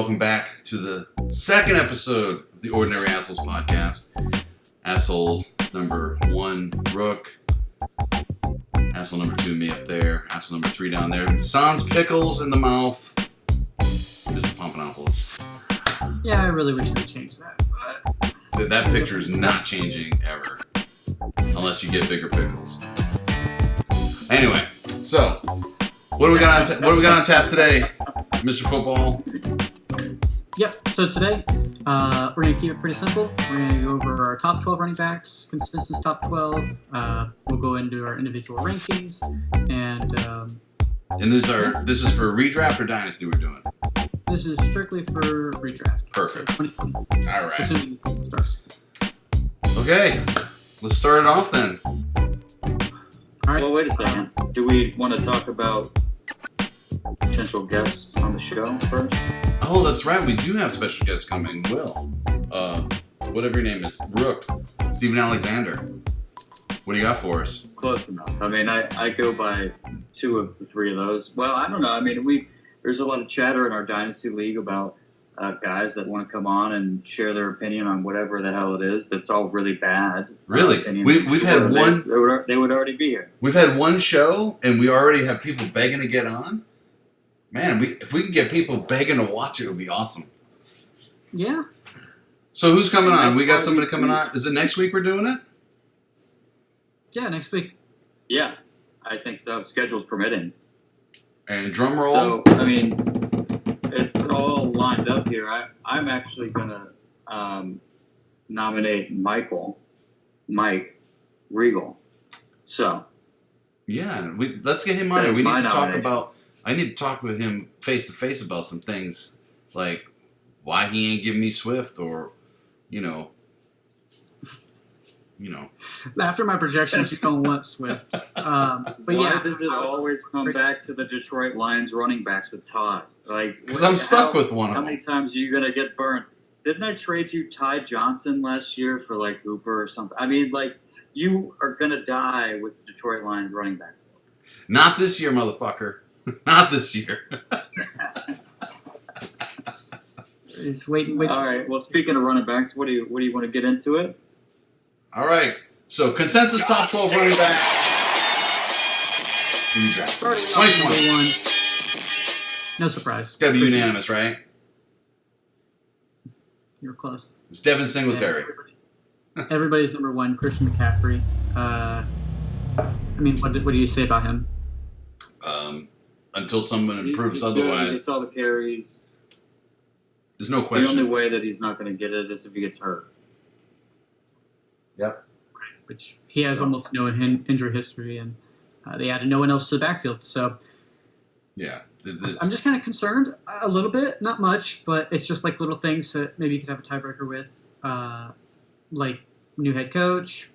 Welcome back to the second episode of the Ordinary Assholes podcast. Asshole number 1, Rook. Asshole number 2, me up there. Asshole number 3 down there. Sans pickles in the mouth. Mr. Pompanopoulos. Yeah, I really wish we changed that. But That picture is not changing ever. Unless you get bigger pickles. Anyway, so what do we got on tap today, Mr. Football? Yep. So today, we're going to keep it pretty simple. We're going to go over our top 12 running backs, consensus top 12. We'll go into our individual rankings, and this is for redraft or dynasty we're doing. This is strictly for redraft. Perfect. So 2020. All right. Assuming it starts. Okay, let's start it off then. All right. Well, wait a second. Do we want to talk about potential guests on the show first? Oh, that's right. We do have special guests coming. Will, whatever your name is, Rook, Steven Alexander. What do you got for us? Close enough. I mean, I go by 2 of the 3 of those. Well, I don't know. I mean, there's a lot of chatter in our Dynasty League about guys that want to come on and share their opinion on whatever the hell it is. That's all really bad. Really? We've had one. They would already be here. We've had one show, and we already have people begging to get on. Man, if we could get people begging to watch it, it would be awesome. Yeah. So who's coming on? We got somebody coming on. Is it next week we're doing it? Yeah, next week. Yeah, I think the schedule's permitting. And drum roll. So, I mean, it's all lined up here. I'm actually going to nominate Mike Regal. So. Yeah, let's get him on here. We need to talk nomination. about. I need to talk with him face to face about some things, like why he ain't giving me Swift, or you know. After my projections, you don't want Swift. But Why yeah. does it always come back to the Detroit Lions running backs with Todd? Because I'm stuck with one of How them. many times are you going to get burned? Didn't I trade you Ty Johnson last year for Hooper or something? I mean, you are going to die with the Detroit Lions running backs. Not this year, motherfucker. Not this year. It's waiting. All right. Well, speaking of running backs, what do you want to get into it? All right. So consensus top 12 running backs. In the draft. Starting off 2020. No surprise. It's got to be unanimous, right? You're close. It's Devin Singletary. Everybody's number 1, Christian McCaffrey. I mean, what do you say about him? Until someone improves He's good. He otherwise, gets all the carries. there's no The question. only way that he's not going to get it is if he gets hurt. Yep. Which he has almost no injury history, and they added no one else to the backfield. So Yeah. I'm just kind of concerned a little bit, not much, but it's just like little things that maybe you could have a tiebreaker with, like new head coach,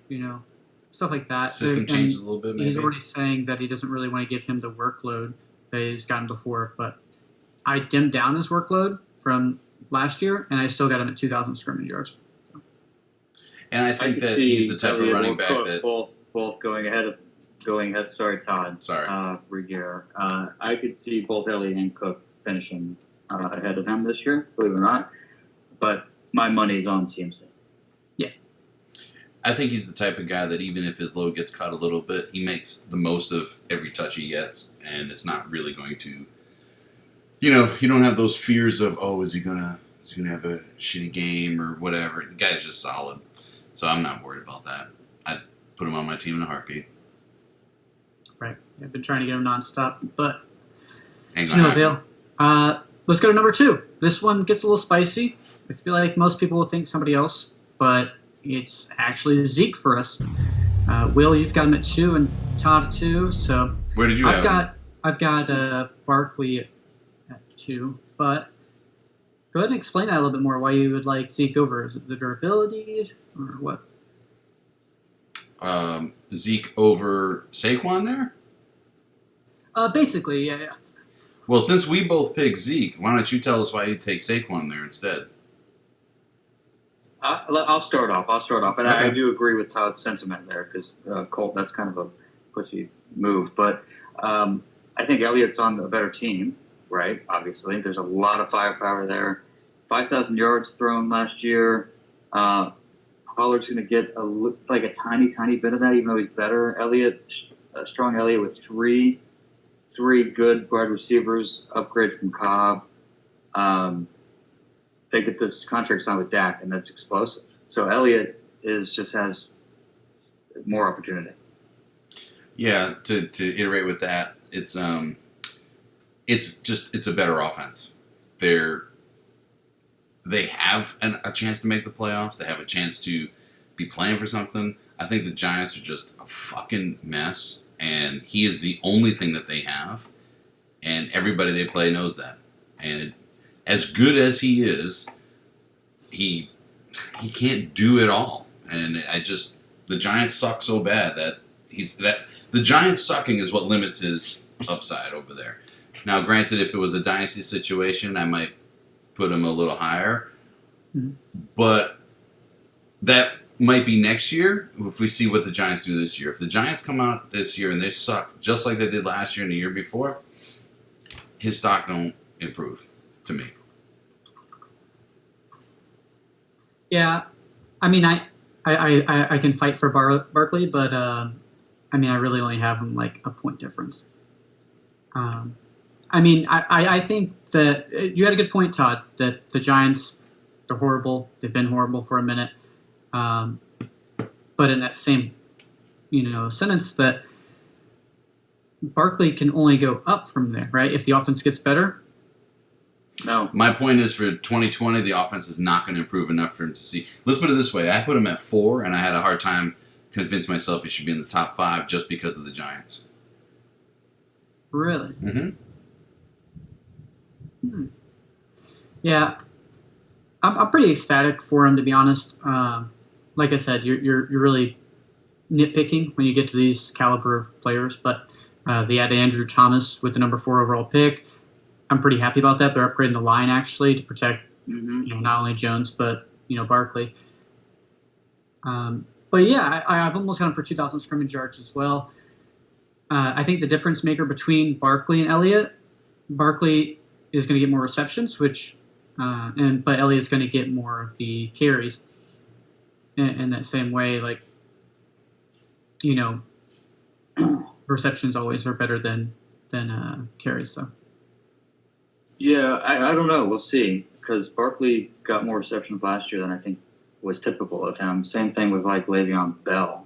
stuff like that. System And changes a little bit, maybe. He's already saying that he doesn't really want to give him the workload that he's gotten before, but I dimmed down his workload from last year, and I still got him at 2,000 scrimmage yards. And I think that he's the type of running back that. Both going ahead. Sorry, Todd. Sorry. Regier. I could see both Elliott and Cook finishing ahead of him this year, believe it or not. But my money's on CMC. Yeah. I think he's the type of guy that even if his load gets cut a little bit, he makes the most of every touch he gets, and it's not really going to. You don't have those fears of, is he gonna have a shitty game or whatever. The guy's just solid, so I'm not worried about that. I'd put him on my team in a heartbeat. Right. I've been trying to get him nonstop, but Ain't to gonna no happen. avail. Let's go to number 2. This one gets a little spicy. I feel like most people will think somebody else, but it's actually Zeke for us. Will, you've got him at 2 and Todd at 2. So Where did you have him? I've got Barkley at 2, but go ahead and explain that a little bit more. Why you would like Zeke over? Is it the durability or what? Zeke over Saquon there? Basically, yeah. Well, since we both picked Zeke, why don't you tell us why you take Saquon there instead? I'll start off. And Okay. I do agree with Todd's sentiment there because Colt, that's kind of a pussy move. But I think Elliott's on a better team. right? Obviously, there's a lot of firepower there. 5,000 yards thrown last year. Pollard's going to get a tiny bit of that, even though he's better. Strong Elliott with three good wide receivers, upgrade from Cobb. They get this contract signed with Dak, and that's explosive. So Elliott just has more opportunity. Yeah, to iterate with that, it's a better offense. They have a chance to make the playoffs. They have a chance to be playing for something. I think the Giants are just a fucking mess, and he is the only thing that they have, and everybody they play knows that. And as good as he is, he can't do it all. And the Giants suck so bad that the Giants sucking is what limits his upside over there. Now, granted, if it was a dynasty situation, I might put him a little higher. Mm-hmm. But that might be next year if we see what the Giants do this year. If the Giants come out this year and they suck just like they did last year and the year before, his stock don't improve to me. Yeah, I mean, I can fight for Barkley, but I really only have him like a point difference. I think that you had a good point, Todd, that the Giants, they're horrible. They've been horrible for a minute. But in that same, sentence that Barkley can only go up from there, right? If the offense gets better. No. My point is for 2020, the offense is not going to improve enough for him to see. Let's put it this way. I put him at 4, and I had a hard time convincing myself he should be in the top 5 just because of the Giants. Really? Mm-hmm. Yeah. I'm pretty ecstatic for him, to be honest. Like I said, you're really nitpicking when you get to these caliber of players, but they added Andrew Thomas with the number 4 overall pick. I'm pretty happy about that. They're upgrading the line actually to protect, not only Jones but Barkley. But yeah, I've almost got him for 2,000 scrimmage yards as well. I think the difference maker between Barkley and Elliott, Barkley is going to get more receptions, but Elliott's going to get more of the carries. In that same way, receptions always are better than carries. So. Yeah, I don't know. We'll see, because Barkley got more receptions last year than I think was typical of him. Same thing with Le'Veon Bell,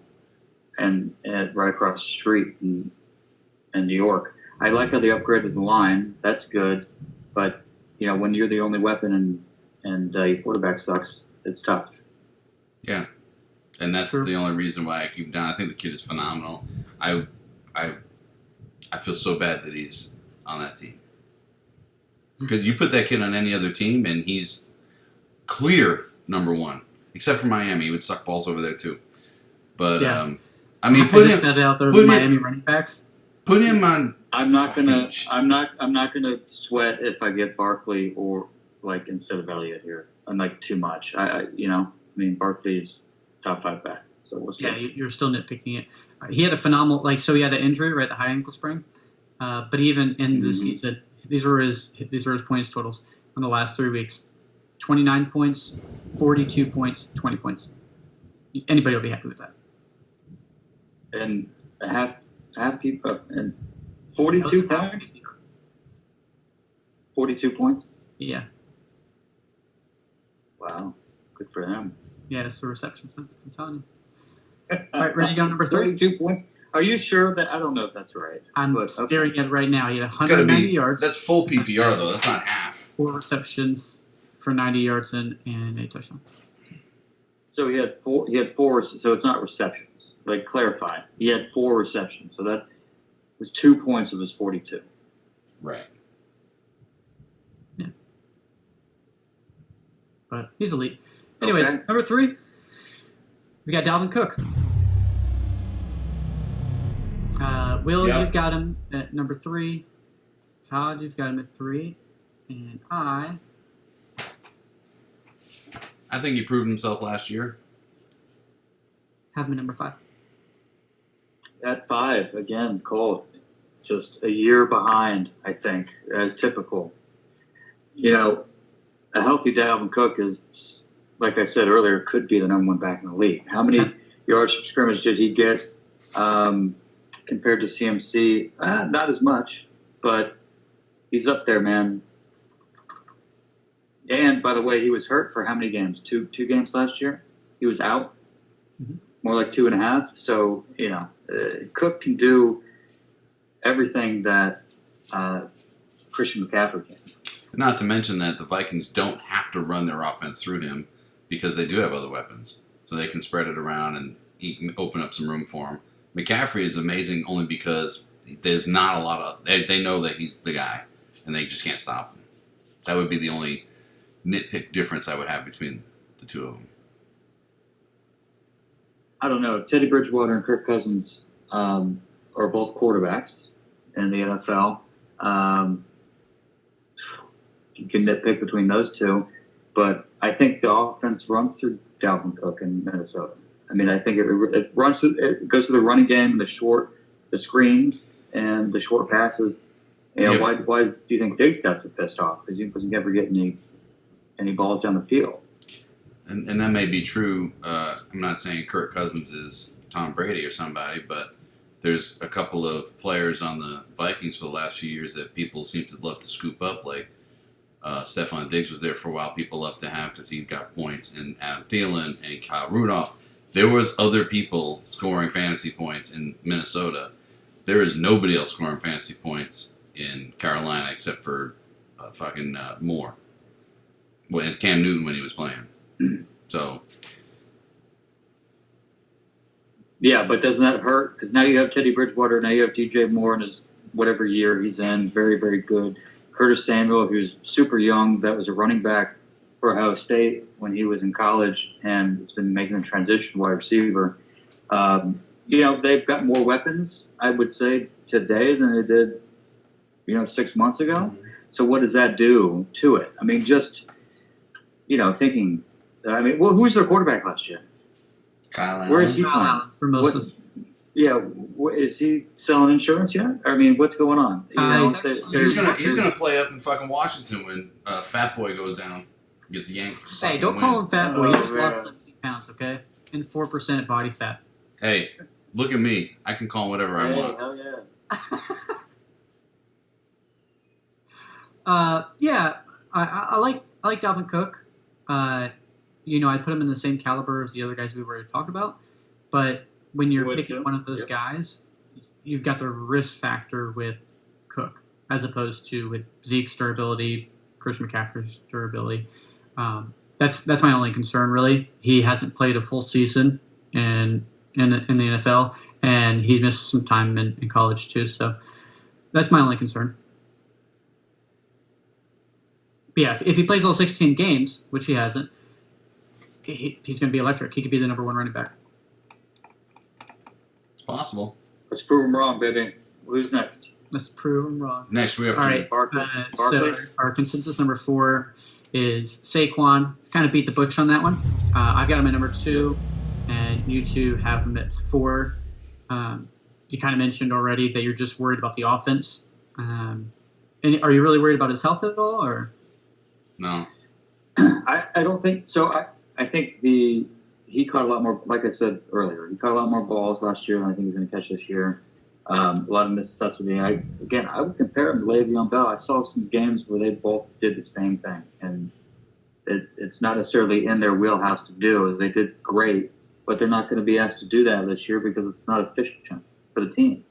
and right across the street in New York. I like how they upgraded the line. That's good, but when you're the only weapon and your quarterback sucks, it's tough. Yeah, and that's the only reason why I keep him down. I think the kid is phenomenal. I feel so bad that he's on that team. Because you put that kid on any other team, and he's clear number 1. Except for Miami, he would suck balls over there too. But yeah. Put him out there with Miami running backs. Put him on. I'm not gonna sweat if I get Barkley or instead of Elliott here. I'm too much. Barkley's top 5 back. So we'll see. Yeah, you're still nitpicking it. He had a phenomenal so he had the injury, right, the high ankle sprain. But even in the season. These were his points totals on the last 3 weeks: 29 points, 42 points, 20 points. Anybody will be happy with that. And half people and 42 points. 42 points. Yeah. Wow, good for them. Yeah, it's the receptions. I'm telling you. All right, ready to go number 3. 42 points. Are you sure that? I don't know if that's right. I'm staring at it right now. He had 190 yards. That's full PPR, though. That's not half. 4 receptions for 90 yards and a touchdown. So he had 4. So it's not receptions. Clarify. He had 4 receptions. So that was 2 points of his 42. Right. Yeah. But he's elite. Anyways, number 3, we got Dalvin Cook. Will, you've got him at number 3. Todd, you've got him at 3. And I think he proved himself last year. Have him at number 5. At 5, again, Cole. just a year behind, I think, as typical. You know, a healthy Dalvin Cook is, like I said earlier, could be the number one back in the league. How many yards from scrimmage did he get compared to CMC? Not as much, but he's up there, man. And, by the way, he was hurt for how many games? Two games last year? He was out? Mm-hmm. More like 2.5. So, Cook can do everything that Christian McCaffrey can. Not to mention that the Vikings don't have to run their offense through him because they do have other weapons. So they can spread it around and open up some room for him. McCaffrey is amazing only because there's not a lot of... They know that he's the guy, and they just can't stop him. That would be the only nitpick difference I would have between the two of them. I don't know. Teddy Bridgewater and Kirk Cousins are both quarterbacks in the NFL. You can nitpick between those two, but I think the offense runs through Dalvin Cook in Minnesota. I mean, I think it runs through, it goes through the running game, the screens, and the short passes. Why do you think Diggs got so pissed off? Because he doesn't ever get any balls down the field. And that may be true. I'm not saying Kirk Cousins is Tom Brady or somebody, but there's a couple of players on the Vikings for the last few years that people seem to love to scoop up. Like Stephon Diggs was there for a while. People love to have because he got points. And Adam Thielen and Kyle Rudolph. There was other people scoring fantasy points in Minnesota. There is nobody else scoring fantasy points in Carolina except for Moore. Well, and Cam Newton when he was playing. So. Yeah, but doesn't that hurt? Because now you have Teddy Bridgewater, now you have DJ Moore in his whatever year he's in, very, very good. Curtis Samuel, who's super young, that was a running back for Ohio State when he was in college and has been making the transition to wide receiver. They've got more weapons, I would say, today than they did, 6 months ago. So what does that do to it? I mean, just, thinking, who's their quarterback last year? Kyle Allen. Where is he playing? For most of is he selling insurance yet? I mean, what's going on? He's gonna play up in fucking Washington when Fat Boy goes down, gets yanked. Hey, don't call him Fat Boy. He just lost 17 pounds, okay? And 4% body fat. Hey, look at me. I can call him whatever I want. Hell yeah. I like Dalvin Cook. I put him in the same caliber as the other guys we already talked about. But when you're picking one of those guys, you've got the risk factor with Cook as opposed to with Zeke's durability, Christian McCaffrey's durability. That's my only concern, really. He hasn't played a full season in the NFL, and he's missed some time in college too. So that's my only concern. But yeah, if he plays all 16 games, which he hasn't, he's going to be electric. He could be the number one running back. It's possible. Let's prove him wrong, baby. Who's next? Let's prove him wrong. Next, we have all right. Barkley. So our consensus number 4 is Saquon. Kind of beat the Butch on that one. I've got him at number 2, and you two have him at 4. You kind of mentioned already that you're just worried about the offense. And are you really worried about his health at all, or? No. I don't think so. I think he caught a lot more, like I said earlier, he caught a lot more balls last year, and I think he's going to catch this year. A lot of necessity. I would compare him to Le'Veon Bell. I saw some games where they both did the same thing, and it's not necessarily in their wheelhouse to do. They did great, but they're not going to be asked to do that this year because it's not efficient for the team.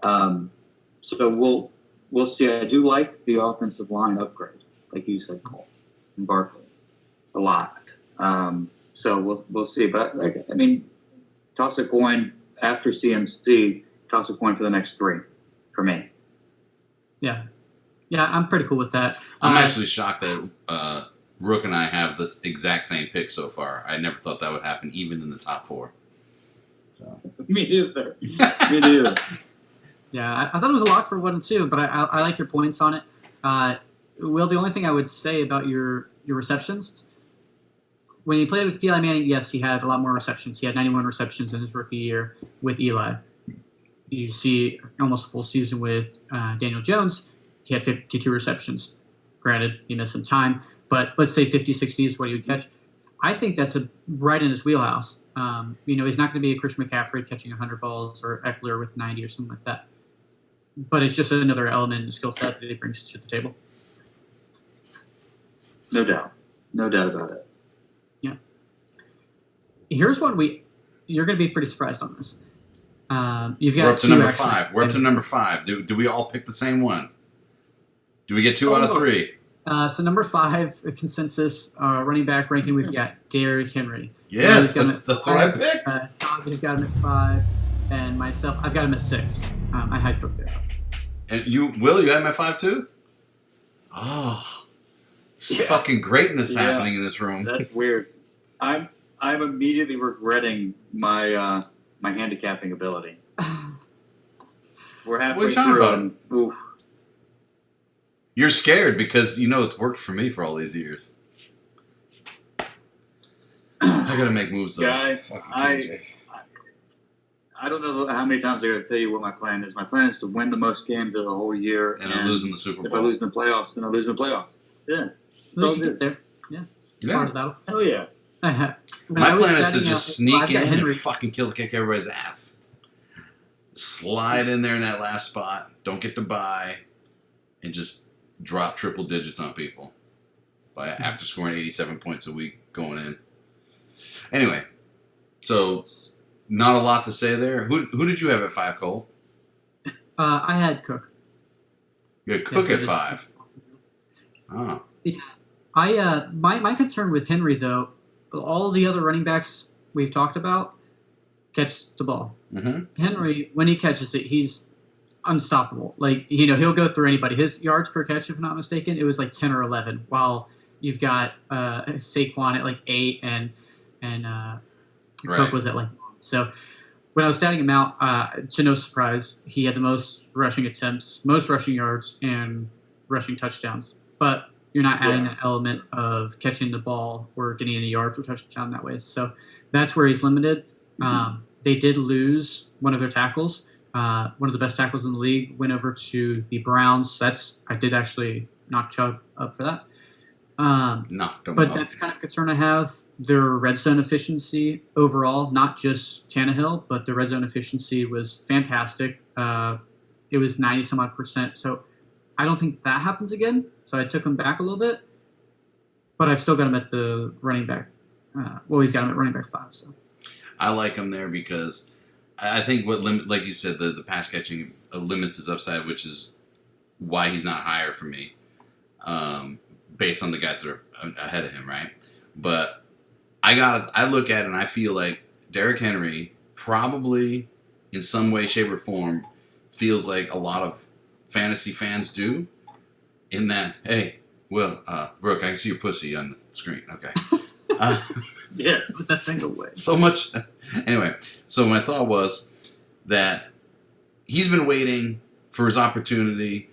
So we'll see. I do like the offensive line upgrade, like you said, Cole and Barkley, a lot. So we'll see. But toss a coin after CMC. Toss a coin for the next 3 for me. Yeah, I'm pretty cool with that. I'm actually shocked that Rook and I have this exact same pick so far. I never thought that would happen, even in the top 4. So. Me either. Me neither. Yeah, I thought it was a lock for 1 and 2, but I like your points on it. Will, the only thing I would say about your receptions, when you played with Eli Manning, yes, he had a lot more receptions. He had 91 receptions in his rookie year with Eli. you see almost a full season with Daniel Jones. He had 52 receptions. Granted, he missed some time, but let's say 50, 60 is what he would catch. I think that's right in his wheelhouse. He's not going to be a Christian McCaffrey catching 100 balls or Eckler with 90 or something like that. But it's just another element in the skill set that he brings to the table. No doubt. No doubt about it. Yeah. Here's one you're going to be pretty surprised on this. You've got We're up to number 5. We're up to number 5. Do we all pick the same one? Do we get 2 out of 3? So number 5, consensus running back ranking, we've got Derrick Henry. Yes, that's what I picked. Todd, you've got him at 5, and myself, I've got him at 6. I had Cook there. And you had him at 5 too? Oh, fucking greatness happening in this room. That's weird. I'm immediately regretting my my handicapping ability. We're halfway through, and oof. You're scared because it's worked for me for all these years. I gotta make moves though. Guys, I don't know how many times I'm going to tell you what my plan is. My plan is to win the most games of the whole year. And then lose in the Super Bowl. If I lose in the playoffs, then I lose in the playoffs. Yeah. You should get there. Yeah. Part of that. Hell yeah. My plan is to just sneak in and fucking kick everybody's ass. Slide in there in that last spot. Don't get to bye. And just drop triple digits on people after scoring 87 points a week going in. Anyway, so not a lot to say there. Who did you have at 5, Cole? I had Cook. You had Cook at 5. Oh. Yeah. My concern with Henry, though, all the other running backs we've talked about catch the ball. Mm-hmm. Henry, when he catches it, he's unstoppable. He'll go through anybody. His yards per catch, if I'm not mistaken, it was like 10 or 11, while you've got Saquon at like 8 and Cook was at like 1. So when I was statting him out, to no surprise, he had the most rushing attempts, most rushing yards, and rushing touchdowns. But you're not adding that element of catching the ball or getting any yards or touchdown that way. So that's where he's limited. Mm-hmm. They did lose one of their tackles. One of the best tackles in the league went over to the Browns. I did actually knock Chubb up for that. But that's kind of a concern I have. Their red zone efficiency overall, not just Tannehill, but the red zone efficiency was fantastic. It was 90 some odd %. So I don't think that happens again. So I took him back a little bit, but I've still got him at the running back. We've got him at running back 5. So I like him there because I think like you said, the pass catching limits his upside, which is why he's not higher for me. Based on the guys that are ahead of him, right? But I look at it and I feel like Derrick Henry probably in some way, shape, or form feels like a lot of fantasy fans do in that, hey, Brooke, I can see your pussy on the screen. Okay. Yeah, put that thing away. So much. Anyway, so my thought was that he's been waiting for his opportunity.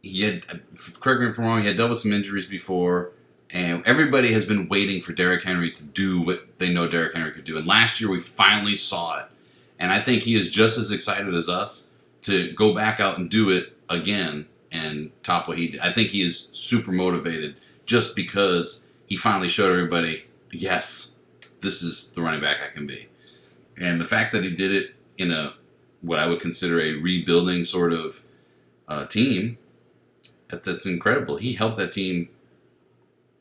He had, correct me if I'm wrong, he had dealt with some injuries before, and everybody has been waiting for Derrick Henry to do what they know Derrick Henry could do. And last year we finally saw it. And I think he is just as excited as us to go back out and do it again and top what he did. I think he is super motivated just because he finally showed everybody, yes, this is the running back I can be. And the fact that he did it in what I would consider a rebuilding sort of team, that's incredible. He helped that team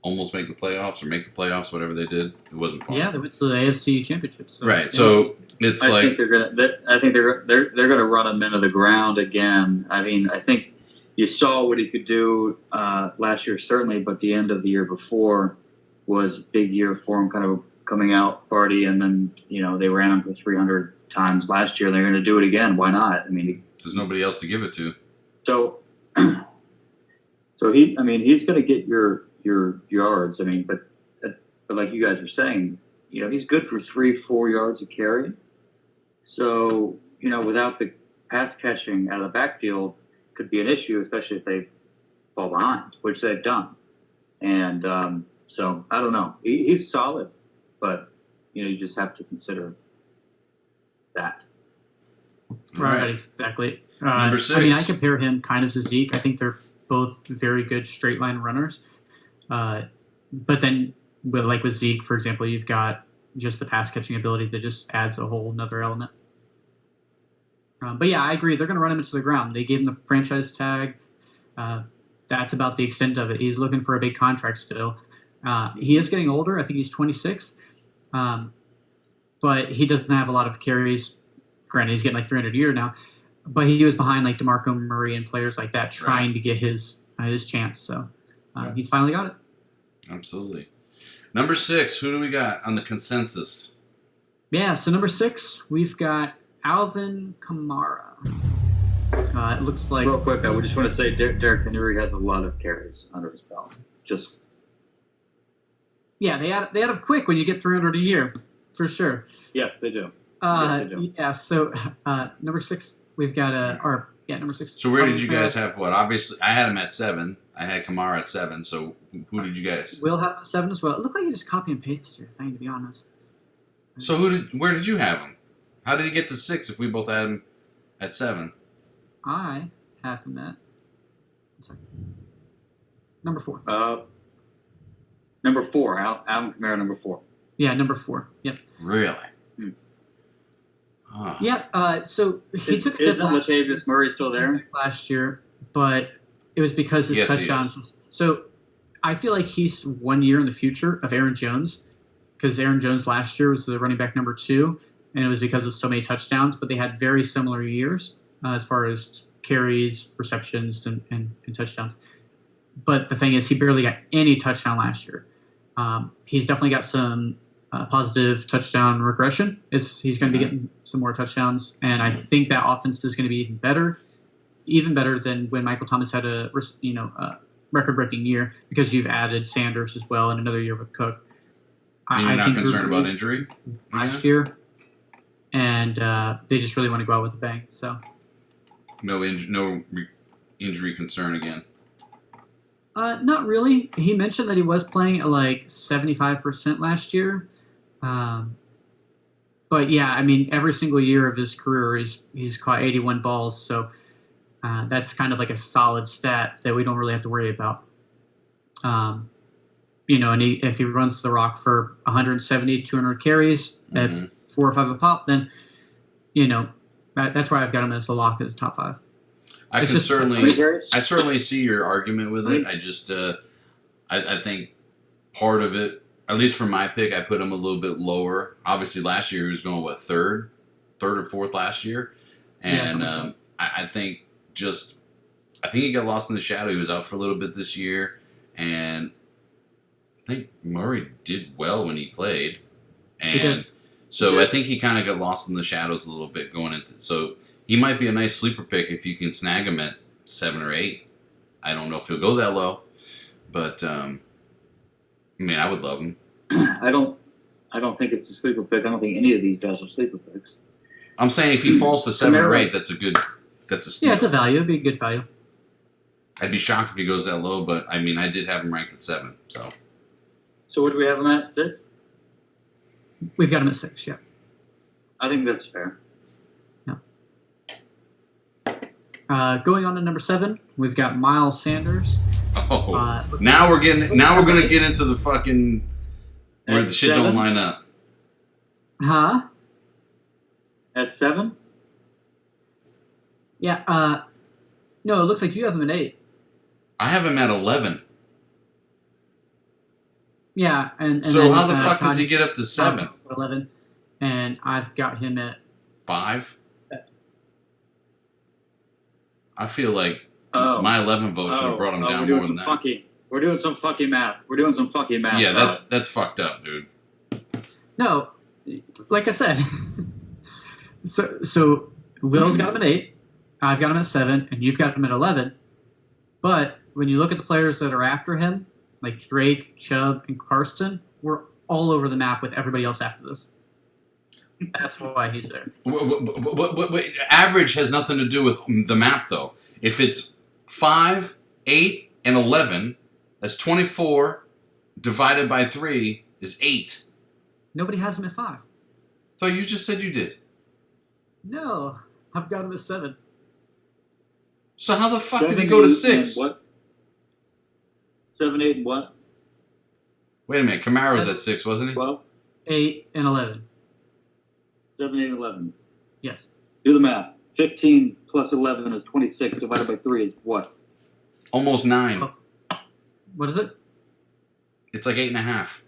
almost make the playoffs, whatever they did. It wasn't fun. Yeah, they went to the AFC Championship. So. Right. So it's I think they're gonna run him into the ground again. I mean, I think you saw what he could do last year, certainly, but the end of the year before was a big year for him, kind of coming out party, and then they ran him for 300 times last year. They're going to do it again. Why not? I mean, there's nobody else to give it to. So he's going to get your yards. I mean, but like you guys are saying, he's good for 3-4 yards a carry. So without the pass catching out of the backfield could be an issue, especially if they fall behind, which they've done. And so I don't know. He's solid, but you just have to consider that. Right, exactly. Number 6. I mean, I compare him kind of to Zeke. I think they're both very good straight line runners. But then, with Zeke, for example, you've got just the pass catching ability that just adds a whole another element. But yeah, I agree. They're going to run him into the ground. They gave him the franchise tag. That's about the extent of it. He's looking for a big contract still. He is getting older. I think he's 26. But he doesn't have a lot of carries. Granted, he's getting like 300 a year now. But he was behind like DeMarco Murray and players like that trying to get his chance. So he's finally got it. Absolutely. Number 6, who do we got on the consensus? Yeah, so number 6, we've got Alvin Kamara. It looks like... Real quick, I would just want to say Derrick Henry has a lot of carries under his belt. Yeah, they add up quick when you get 300 a year, for sure. Yes, they do. Yeah, so number 6, we've got number 6. So where did you guys have what? Obviously, I had him at 7. I had Kamara at 7. So who did you guys? We'll have him at 7 as well. It looked like you just copy and pasted your thing, to be honest. So where did you have him? How did he get to 6 if we both had him at 7? I have him at number 4. Number 4, Alvin Kamara, number 4. Yeah, number 4. Yep. Really? Huh. Yeah. So he took a dip last year. Latavius Murray still there last year, but it was because his touchdowns. So I feel like he's 1 year in the future of Aaron Jones, because Aaron Jones last year was the running back number 2, and it was because of so many touchdowns. But they had very similar years as far as carries, receptions, and touchdowns. But the thing is, he barely got any touchdown last year. He's definitely got some positive touchdown regression. He's going to be getting some more touchdowns, and I think that offense is going to be even better than when Michael Thomas had a record-breaking year, because you've added Sanders as well and another year with Cook. And you're not concerned about injury last year, and they just really want to go out with a bang. So no injury concern again. Not really. He mentioned that he was playing at like 75% last year. But yeah, I mean, every single year of his career, he's caught 81 balls. So that's kind of like a solid stat that we don't really have to worry about. And if he runs the rock for 170, 200 carries at 4 or 5 a pop, then, that's why I've got him as a lock as top 5. I certainly see your argument with it. I just, I think part of it, at least for my pick, I put him a little bit lower. Obviously, last year he was going third or fourth last year, and I think he got lost in the shadow. He was out for a little bit this year, and I think Murray did well when he played, and so I think he kind of got lost in the shadows a little bit going into so. He might be a nice sleeper pick if you can snag him at 7 or 8. I don't know if he'll go that low, but I would love him. I don't think it's a sleeper pick. I don't think any of these guys are sleeper picks. I'm saying if he falls to 7 or 8, that's a steal. Yeah, it's a value. It'd be a good value. I'd be shocked if he goes that low, but I did have him ranked at 7. So what do we have him at? 6? We've got him at 6. Yeah. I think that's fair. Going on to number 7, we've got Miles Sanders. Now we're going to get into the fucking where the shit 7? Don't line up. Huh? At 7? Yeah. No, it looks like you have him at 8. I have him at 11. Yeah, and so then, how the fuck does he get up to 7? 11, and I've got him at 5. I feel like my 11 vote should have brought him down more than that. We're doing some fucking math. Yeah, that's fucked up, dude. No, like I said. so Will's got him at 8. I've got him at 7, and you've got him at 11. But when you look at the players that are after him, like Drake, Chubb, and Carson, we're all over the map with everybody else after this. That's why he's there. Average has nothing to do with the map, though. If it's 5, 8, and 11, that's 24 divided by 3 is 8. Nobody has him at 5. So you just said you did. No. I've got him at 7. So how the fuck did 7, he go to 8, 6? and what? 7, 8, and what? Wait a minute. Kamara was at 6, wasn't he? 12? 8 and 11. 7, 8, 11. Yes. Do the math. 15 plus 11 is 26. Divided by 3 is what? Almost 9. Oh. What is it? It's like 8.5.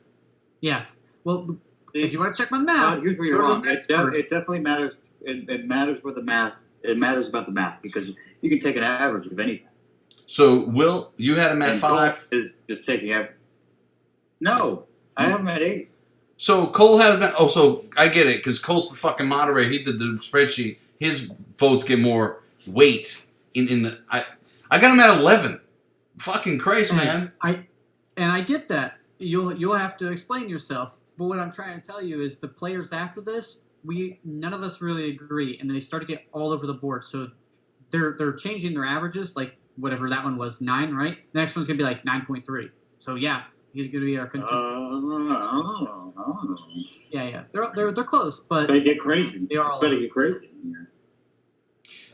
Yeah. Well, See, if you want to check my math, here's where you're go to the wrong. next It verse. definitely matters. It matters with the math. It matters about the math because you can take an average of anything. So, Will, you had him at And 5? Cole is just taking average. No, I have him at 8. So, Cole had him at... Oh, so I get it, because Cole's the fucking moderator. He did the spreadsheet. His votes get more weight in the... I got him at 11. Fucking Christ, man. I get that. You'll have to explain yourself. But what I'm trying to tell you is the players after this, none of us really agree, and they start to get all over the board. So they're changing their averages, like whatever that one was, 9, right? The next one's gonna be like 9.3. So yeah, he's gonna be our consensus. Yeah. They're close, but They get crazy. they are all Better over. get crazy.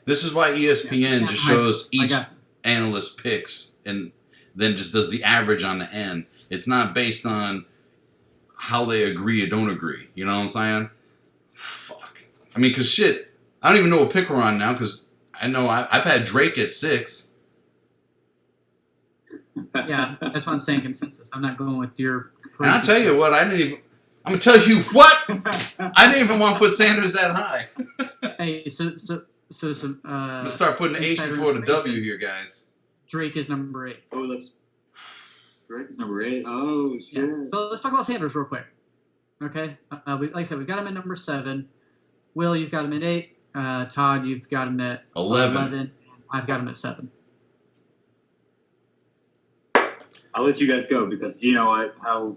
This is why ESPN Yeah. just shows I each got- analyst picks and then just does the average on the end. It's not based on how they agree or don't agree. You know what I'm saying? Fuck. I mean, because shit, I don't even know what pick we're on now because I know I've had Drake at 6. Yeah, that's what I'm saying. Consensus. I'm not going with your. And I'll tell you what, I'm going to tell you what, I didn't even want to put Sanders that high. Hey, so I'm going to start putting the H insider before the W information. here, guys. Drake is number 8. Oh, that's Drake number 8. Oh, shit. Yeah. So let's talk about Sanders real quick. Okay. Like I said, we got him at number 7. Will, you've got him at 8. Todd, you've got him at 11. I've got him at 7. I'll let you guys go because you know how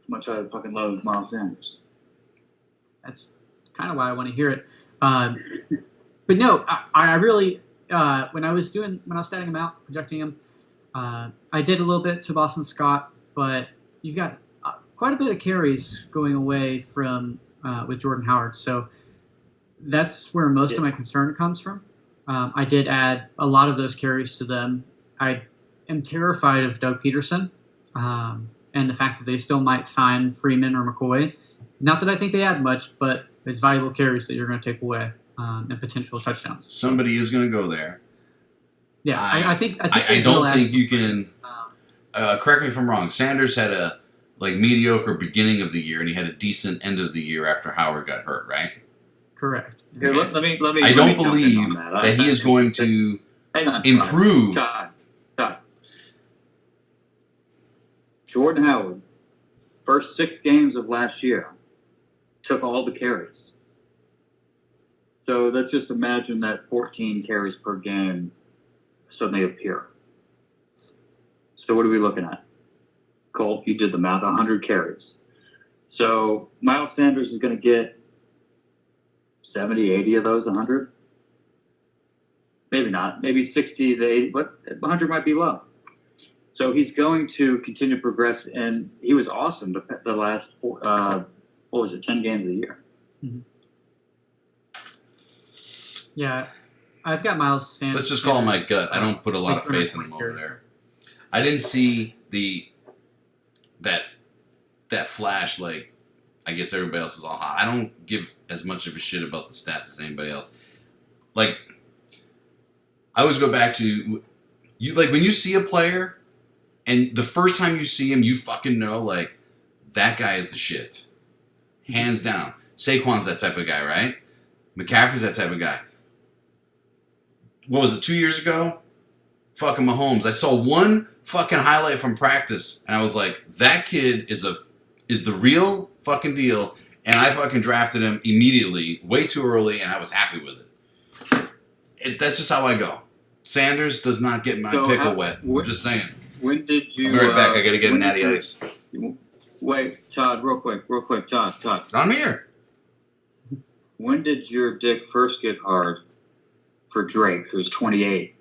much I fucking love Miles Sanders. That's kind of why I want to hear it. But no, I really when I was statting him out, projecting him, I did a little bit to Boston Scott, but you've got quite a bit of carries going away from with Jordan Howard, so that's where most of my concern comes from. I did add a lot of those carries to them. I am terrified of Doug Peterson and the fact that they still might sign Freeman or McCoy. Not that I think they add much, but it's valuable carries that you're going to take away and potential touchdowns. Somebody is going to go there. Yeah, I think I don't think you can. Correct me if I'm wrong. Sanders had a mediocre beginning of the year, and he had a decent end of the year after Howard got hurt, right? Correct. Here, let me. I don't believe that he is going to improve. Todd. Jordan Howard, first 6 games of last year, took all the carries. So let's just imagine that 14 carries per game suddenly appear. So what are we looking at? Cole, you did the math, 100 carries. So Miles Sanders is going to get 70, 80 of those, 100? Maybe not. Maybe 60 to 80, but 100 might be low. So he's going to continue to progress, and he was awesome the last, 10 games of the year. Mm-hmm. Yeah, I've got Miles Sanders. Let's just call him my gut. I don't put a lot of faith in him over there. I didn't see that flash like I guess everybody else is all hot. I don't give as much of a shit about the stats as anybody else. Like, I always go back to you. Like when you see a player, and the first time you see him, you fucking know like that guy is the shit, hands down. Saquon's that type of guy, right? McCaffrey's that type of guy. What was it, 2 years ago? Fucking Mahomes. I saw one fucking highlight from practice, and I was like, that kid is the real fucking deal, and I fucking drafted him immediately, way too early, and I was happy with it. That's just how I go. Sanders does not get my pickle wet. I'm just saying. When did you... I'll be right back. I gotta get a natty ice. Wait, Todd, real quick, Todd. I'm here. When did your dick first get hard for Drake, who's 28?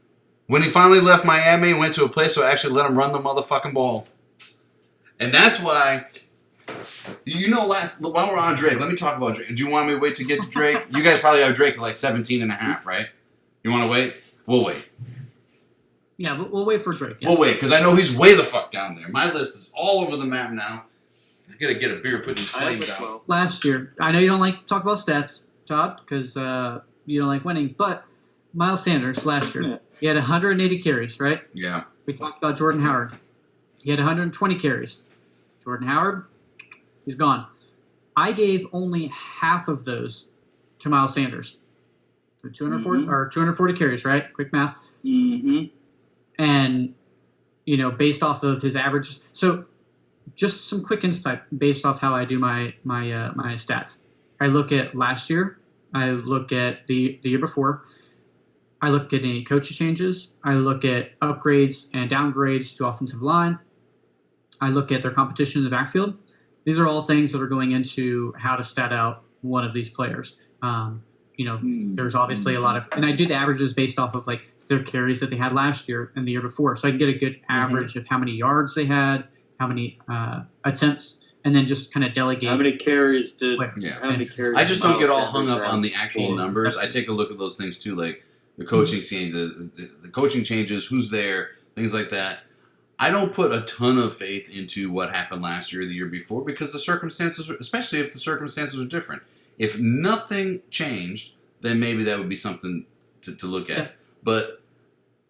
When he finally left Miami and went to a place where I actually let him run the motherfucking ball. And that's why while we're on Drake, let me talk about Drake. Do you want me to wait to get to Drake? You guys probably have Drake at like 17.5, right? You want to wait? We'll wait. Yeah, we'll wait for Drake. Yeah. We'll wait, because I know he's way the fuck down there. My list is all over the map now. I gotta get a beer, put these flames out. Last year, I know you don't like to talk about stats, Todd, because you don't like winning, but Miles Sanders last year, he had 180 carries, right? Yeah. We talked about Jordan Howard. He had 120 carries. Jordan Howard, he's gone. I gave only half of those to Miles Sanders. So 240 carries, right? Quick math. Mm-hmm. And, based off of his averages. So just some quick insight based off how I do my stats. I look at last year. I look at the year before. I look at any coaching changes. I look at upgrades and downgrades to offensive line. I look at their competition in the backfield. These are all things that are going into how to stat out one of these players. There's obviously a lot of, and I do the averages based off of like their carries that they had last year and the year before. So I can get a good average of how many yards they had, how many attempts, and then just kind of delegate. How many carries did? Yeah. How many carries? I just don't get all hung up on the actual numbers. I take a look at those things too, like the coaching scene, the coaching changes, who's there, things like that. I don't put a ton of faith into what happened last year or the year before because the circumstances, especially if the circumstances are different. If nothing changed, then maybe that would be something to look at. Yeah. But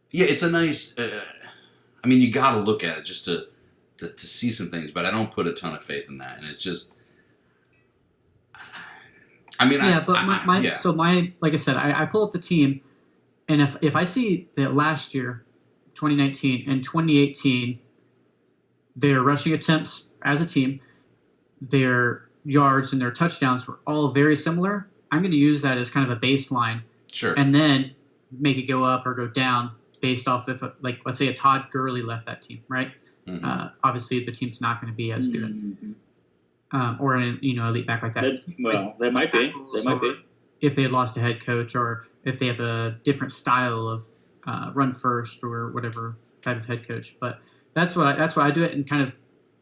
yeah, it's a nice. You got to look at it just to see some things. But I don't put a ton of faith in that, and it's just. So like I said, I pull up the team, and if I see that last year, 2019 and 2018, their rushing attempts as a team, their yards and their touchdowns were all very similar, I'm going to use that as kind of a baseline. Sure. And then make it go up or go down based off if, let's say a Todd Gurley left that team, right? Mm-hmm. Obviously, the team's not going to be as good. Mm-hmm. Or an elite back like that. They might be. If they had lost a head coach or if they have a different style of run first or whatever type of head coach. But that's why I do it and kind of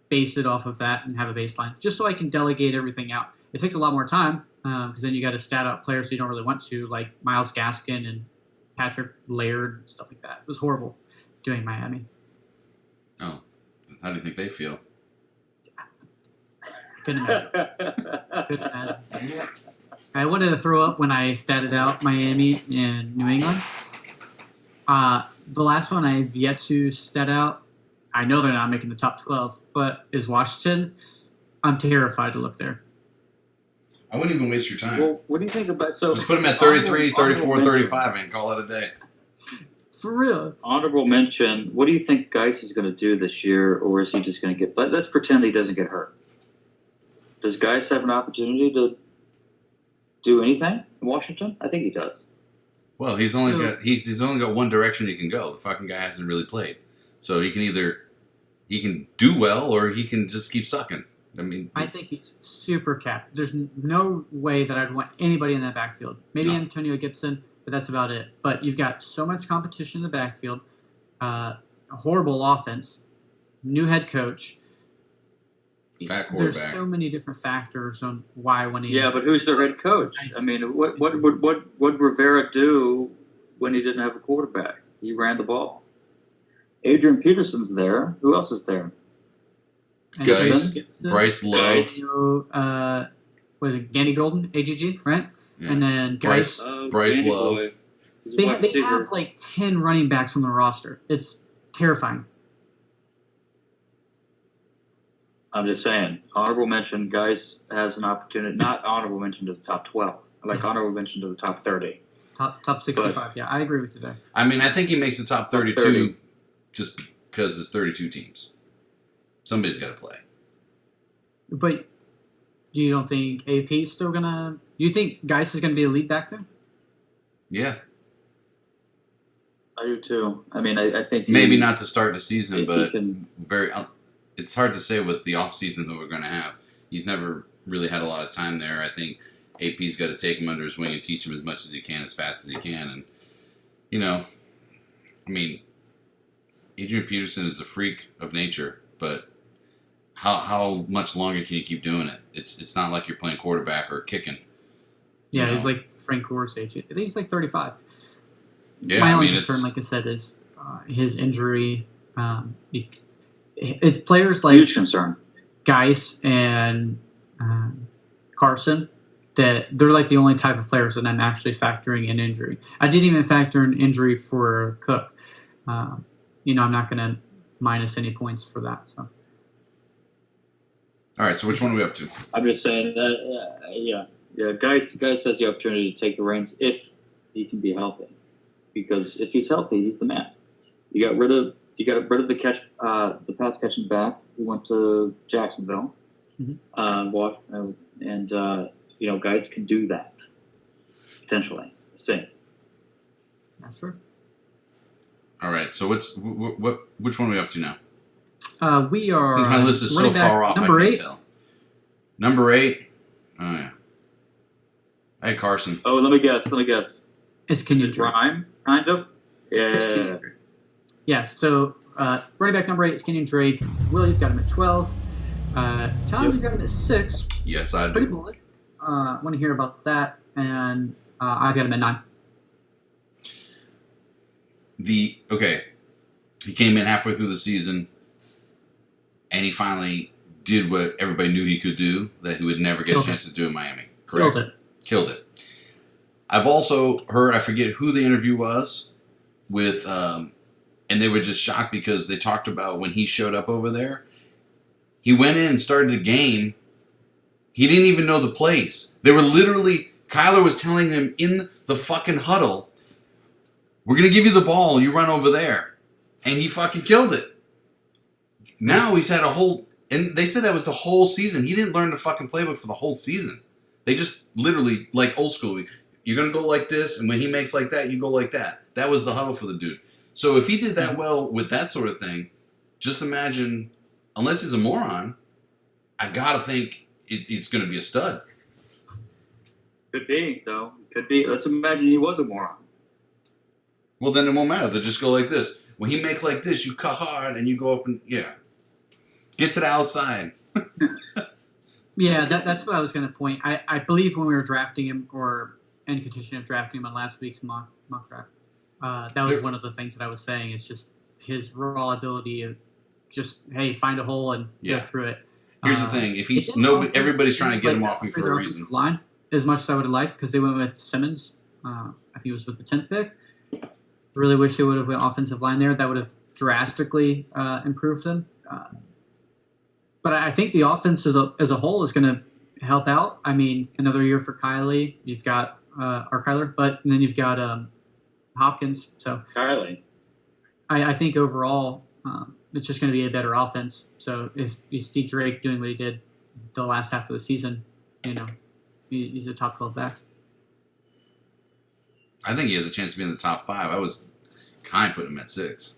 base it off of that and have a baseline, just so I can delegate everything out. It takes a lot more time because then you got to stat out players you don't really want to, like Myles Gaskin and Patrick Laird and stuff like that. It was horrible doing Miami. Oh, how do you think they feel? Couldn't imagine. I wanted to throw up when I statted out Miami and New England. The last one I've yet to stat out, I know they're not making the top 12, but is Washington. I'm terrified to look there. I wouldn't even waste your time. Well, what do you think about... Just put them at 33, 34, 35 and call it a day. For real. Honorable mention, what do you think Geis is going to do this year, or is he just going to get... Let's pretend he doesn't get hurt. Does Geis have an opportunity to do anything in Washington? I think he does. Well, he's only got one direction he can go. The fucking guy hasn't really played. So he can do well or he can just keep sucking. I think he's super capped. There's no way that I'd want anybody in that backfield. Maybe Antonio Gibson, but that's about it. But you've got so much competition in the backfield, a horrible offense, new head coach. There's so many different factors on why when he. Yeah, but who's the head coach? I mean, what would Rivera do when he didn't have a quarterback? He ran the ball. Adrian Peterson's there. Who else is there? Guys, Bryce Love. Was it Gandy Golden, AGG, right? Yeah. And then Bryce Love. They have like 10 running backs on the roster. It's terrifying. I'm just saying, honorable mention, Geis has an opportunity, not honorable mention to the top 12. I like honorable mention to the top 30. Top 65, but, yeah, I agree with you there. I think he makes the top 32 just because it's 32 teams. Somebody's got to play. But you don't think AP's still going to... You think Geis is going to be a lead back there? Yeah. I do too. I think... Maybe not to start the season, but very... It's hard to say with the offseason that we're going to have. He's never really had a lot of time there. I think AP's got to take him under his wing and teach him as much as he can, as fast as he can. And, Adrian Peterson is a freak of nature, but how much longer can you keep doing it? It's not like you're playing quarterback or kicking. Yeah, he's like Frank Gore's age. I think he's like 35. Yeah, My only concern, like I said, is his injury. It's players like Huge concern. Geis and Carson that they're like the only type of players that I'm actually factoring in injury. I didn't even factor in injury for Cook. I'm not going to minus any points for that. So. All right, so which one are we up to? I'm just saying that, yeah. Guys has the opportunity to take the reins if he can be healthy, because if he's healthy, he's the man. You got rid of the pass catching back. He went to Jacksonville, guys can do that potentially. Same. That's true. All right, so which one are we up to now? We are. Since my list is so far off, I can't tell. Number 8. Oh yeah. I had Carson. Oh, let me guess. It's Kenyan Drake. Rhyme, kind of. Yeah. Yeah. So running back number 8 is Kenyan Drake. Will, you've got him at 12. Tom, you've got him at 6. Yes, I Pretty do. bullish. Want to hear about that, and I've got him at 9. He came in halfway through the season, and he finally did what everybody knew he could do, that he would never get a chance to do in Miami. Correct? Killed it. I've also heard, I forget who the interview was with, and they were just shocked because they talked about when he showed up over there, he went in and started the game. He didn't even know the plays. They were literally, Kyler was telling him in the fucking huddle, we're going to give you the ball, you run over there. And he fucking killed it. Now he's had and they said that was the whole season. He didn't learn the fucking playbook for the whole season. They just literally, like old school, you're going to go like this, and when he makes like that, you go like that. That was the huddle for the dude. So if he did that well with that sort of thing, just imagine, unless he's a moron, I got to think it's going to be a stud. Could be, though. Could be. Let's imagine he was a moron. Well, then it won't matter. They'll just go like this. When he makes like this, you cut hard, and you go up and, get to the outside. Yeah, that's what I was going to point. I believe when we were drafting him, or in contention of drafting him on last week's mock draft, that was one of the things that I was saying. It's just his raw ability of just, hey, find a hole and go through it. Here's the thing: if everybody's trying to get him off me for a reason. Line as much as I would have liked, because they went with Simmons. I think it was with the 10th pick. Really wish they would have went offensive line there. That would have drastically improved them. But I think the offense as a whole is going to help out. I mean, another year for Kyler. You've got Kyler, but then you've got Hopkins. So Kyler. I think overall it's just going to be a better offense. So if you see Drake doing what he did the last half of the season, he's a top 12 back. I think he has a chance to be in the top 5. I was kind of putting him at 6.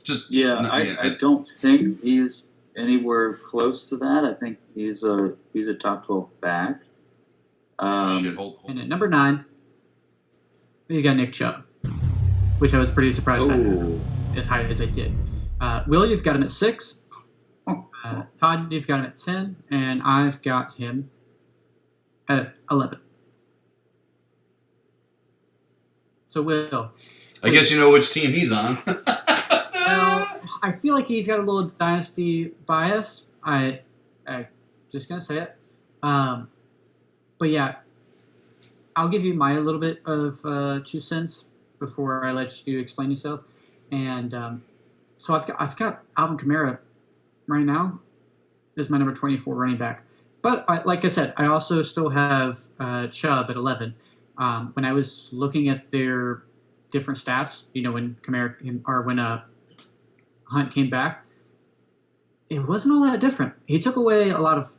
I don't think he's anywhere close to that. I think he's a top 12 back. And at number 9, you got Nick Chubb, which I was pretty surprised at as high as I did. Will, you've got him at 6. Todd, you've got him at 10, and I've got him at 11. So Will, I guess you know which team he's on. Well, I feel like he's got a little dynasty bias. I just gonna say it. But yeah, I'll give you my little bit of 2 cents before I let you explain yourself. And so I've got Alvin Kamara right now as my number 24 running back. But like I said, I also still have Chubb at 11. When I was looking at their different stats, when Hunt came back, it wasn't all that different. He took away a lot of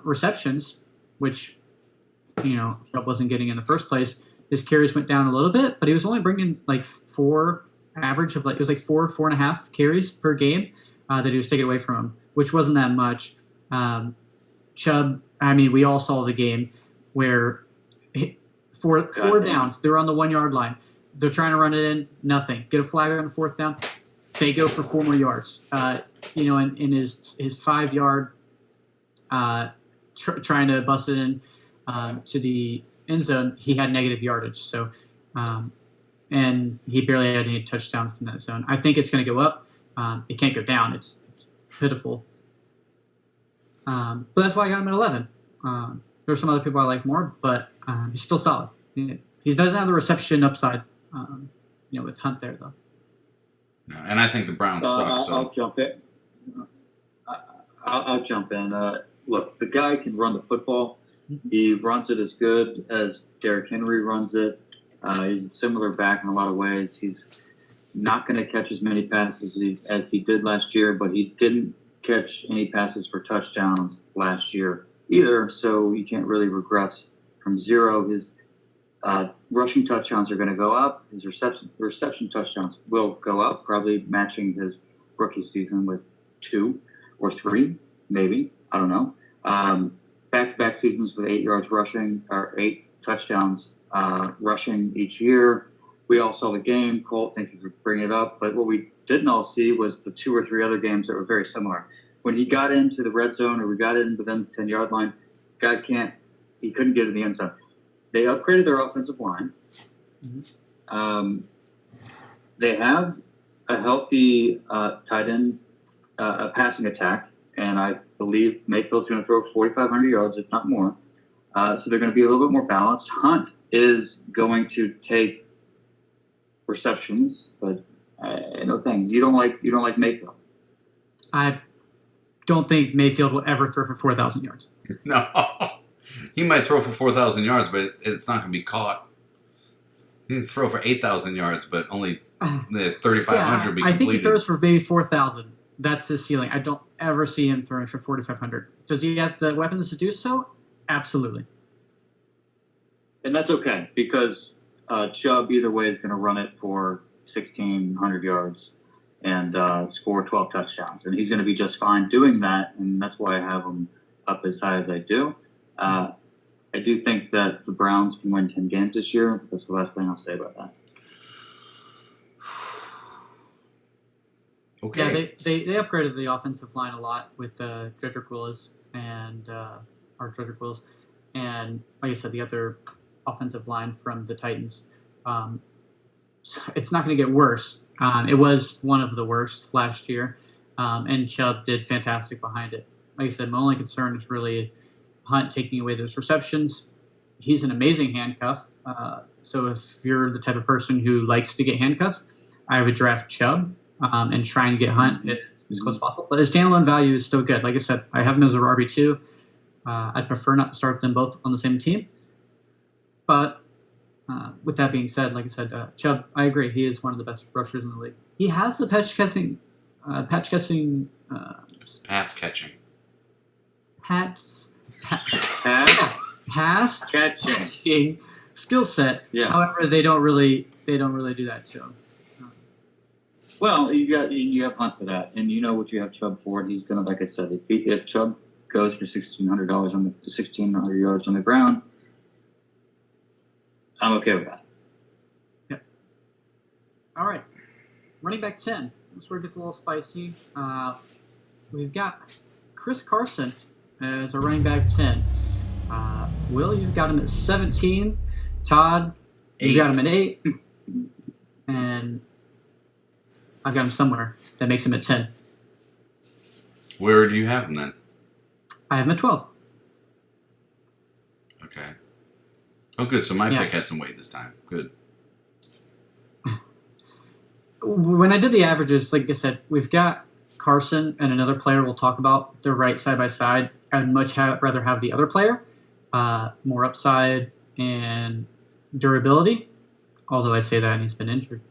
receptions, which Chubb wasn't getting in the first place. His carries went down a little bit, but he was only bringing like 4 average of it was like 4.5 carries per game that he was taking away from him, which wasn't that much. Chubb, I mean, we all saw the game where four downs, they're on the 1 yard line. They're trying to run it in, nothing. Get a flag on the 4th down, they go for 4 more yards. In his 5-yard trying to bust it in to the end zone, he had negative yardage. So, and he barely had any touchdowns in that zone. I think it's going to go up. It can't go down. It's pitiful. But that's why I got him at 11. There's some other people I like more, but he's still solid. He doesn't have the reception upside, with Hunt there, though. No, and I think the Browns suck. So I'll jump in. I'll jump in. Look, the guy can run the football. He runs it as good as Derrick Henry runs it. He's a similar back in a lot of ways. He's not going to catch as many passes as he did last year, but he didn't catch any passes for touchdowns last year either, so you can't really regress from 0. His rushing touchdowns are going to go up. His reception touchdowns will go up, probably matching his rookie season with 2 or 3, maybe. I don't know. Back-to-back seasons with 8 yards rushing, or 8 touchdowns rushing each year. We all saw the game. Colt, thank you for bringing it up. But what we didn't all see was the 2 or 3 other games that were very similar. When he got into the red zone or we got in within the 10-yard line, he couldn't get in the end zone. They upgraded their offensive line. Mm-hmm. They have a healthy tight end passing attack, and I believe Mayfield's going to throw 4,500 yards, if not more. So they're going to be a little bit more balanced. Hunt is going to take receptions, but no thanks. You don't like Mayfield. I don't think Mayfield will ever throw for 4,000 yards. No. He might throw for 4,000 yards, but it's not going to be caught. He can throw for 8,000 yards, but only the 3,500 will be completed. I think he throws for maybe 4,000. That's his ceiling. I don't ever see him throwing for 4,500. Does he have the weapons to do so? Absolutely. And that's okay, because Chubb either way is going to run it for 1,600 yards and score 12 touchdowns. And he's going to be just fine doing that, and that's why I have him up as high as I do. I do think that the Browns can win 10 games this year. That's the last thing I'll say about that. Okay. Yeah, they upgraded the offensive line a lot with Jedrick Wills and and like I said, the other offensive line from the Titans. It's not going to get worse. It was one of the worst last year, and Chubb did fantastic behind it. Like I said, my only concern is really Hunt taking away those receptions. He's an amazing handcuff. So if you're the type of person who likes to get handcuffs, I would draft Chubb and try and get Hunt as close as possible. But his standalone value is still good. Like I said, I have him as a RB2. I'd prefer not to start them both on the same team. But with that being said, like I said, Chubb, I agree. He is one of the best rushers in the league. He has the pass catching skill set. Yeah. However, they don't really do that to him. Well, you have Hunt for that, and you know what you have Chubb for. And he's gonna, like I said, if Chubb goes for $1,600 yards on the ground, I'm okay with that. Yep. All right, running back 10. This where it gets a little spicy. We've got Chris Carson as a running back 10. Will, you've got him at 17. Todd, you've got him at 8. And I've got him somewhere that makes him at 10. Where do you have him then? I have him at 12. Okay. Oh, good. So my pick had some weight this time. Good. When I did the averages, like I said, we've got Carson and another player we'll talk about. They're right side by side. I'd much rather have the other player. More upside and durability. Although I say that and he's been injured.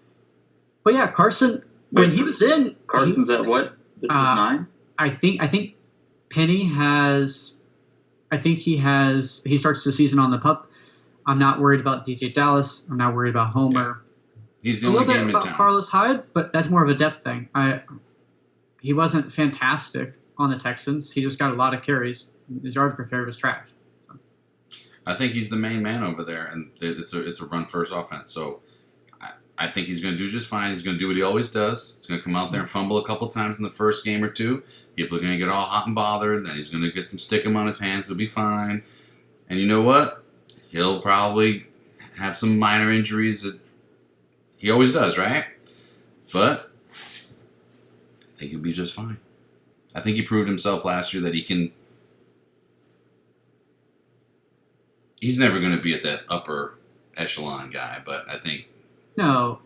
But yeah, Carson, when he was in... Carson's at what? This is 9? I think Penny has... He starts the season on the pup. I'm not worried about DJ Dallas. I'm not worried about Homer. Yeah. He's the only game in town. A little bit about Carlos Hyde, but that's more of a depth thing. He wasn't fantastic on the Texans. He just got a lot of carries. His yards per carry was trash. So. I think he's the main man over there, and it's a run-first offense. So I think he's going to do just fine. He's going to do what he always does. He's going to come out there and fumble a couple times in the first game or two. People are going to get all hot and bothered. Then he's going to get some stickum on his hands. He'll be fine. And you know what? He'll probably have some minor injuries that he always does, right? But I think he'll be just fine. I think he proved himself last year that he can. He's never going to be at that upper echelon guy, but I think. No,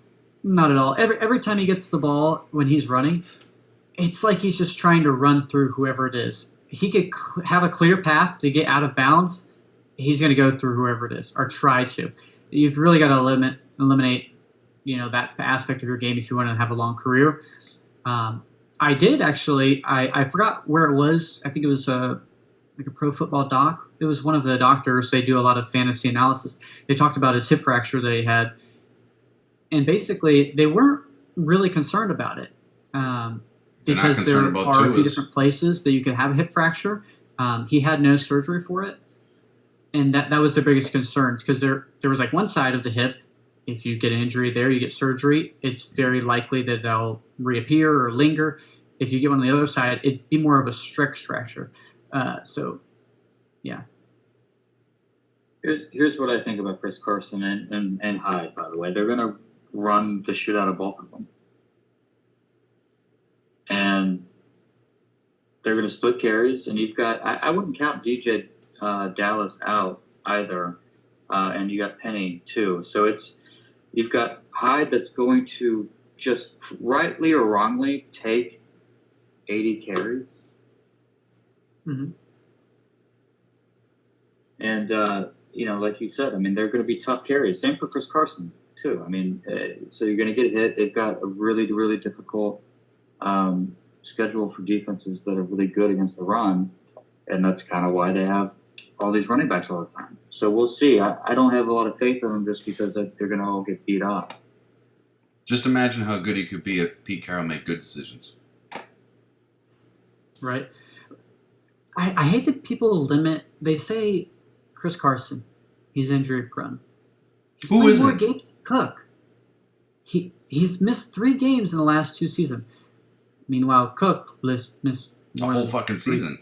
not at all. Every time he gets the ball when he's running, it's like he's just trying to run through whoever it is. He could have a clear path to get out of bounds. He's going to go through whoever it is, or try to. You've really got to eliminate, that aspect of your game if you want to have a long career. I did actually. I forgot where it was. I think it was like a pro football doc. It was one of the doctors. They do a lot of fantasy analysis. They talked about his hip fracture that he had. And basically, they weren't really concerned about it because there are a few different places that you could have a hip fracture. He had no surgery for it, and that was their biggest concern because there was like one side of the hip. If you get an injury there, you get surgery. It's very likely that they'll reappear or linger. If you get one on the other side, it'd be more of a strict fracture. Yeah. Here's what I think about Chris Carson and Hyde. By the way, they're gonna run the shit out of both of them. And they're going to split carries, and you've got, I wouldn't count DJ Dallas out either, and you got Penny too. So you've got Hyde that's going to just rightly or wrongly take 80 carries. Mm-hmm. And, like you said, I mean, they're going to be tough carries. Same for Chris Carson too. I mean, so you're going to get hit. They've got a really, really difficult schedule for defenses that are really good against the run, and that's kind of why they have all these running backs all the time. So we'll see. I don't have a lot of faith in them just because they're going to all get beat up. Just imagine how good he could be if Pete Carroll made good decisions. Right. I hate that people limit. They say Chris Carson, he's injury prone. Who isn't? Cook. He's missed 3 games in the last 2 seasons. Meanwhile, Cook missed the whole fucking season.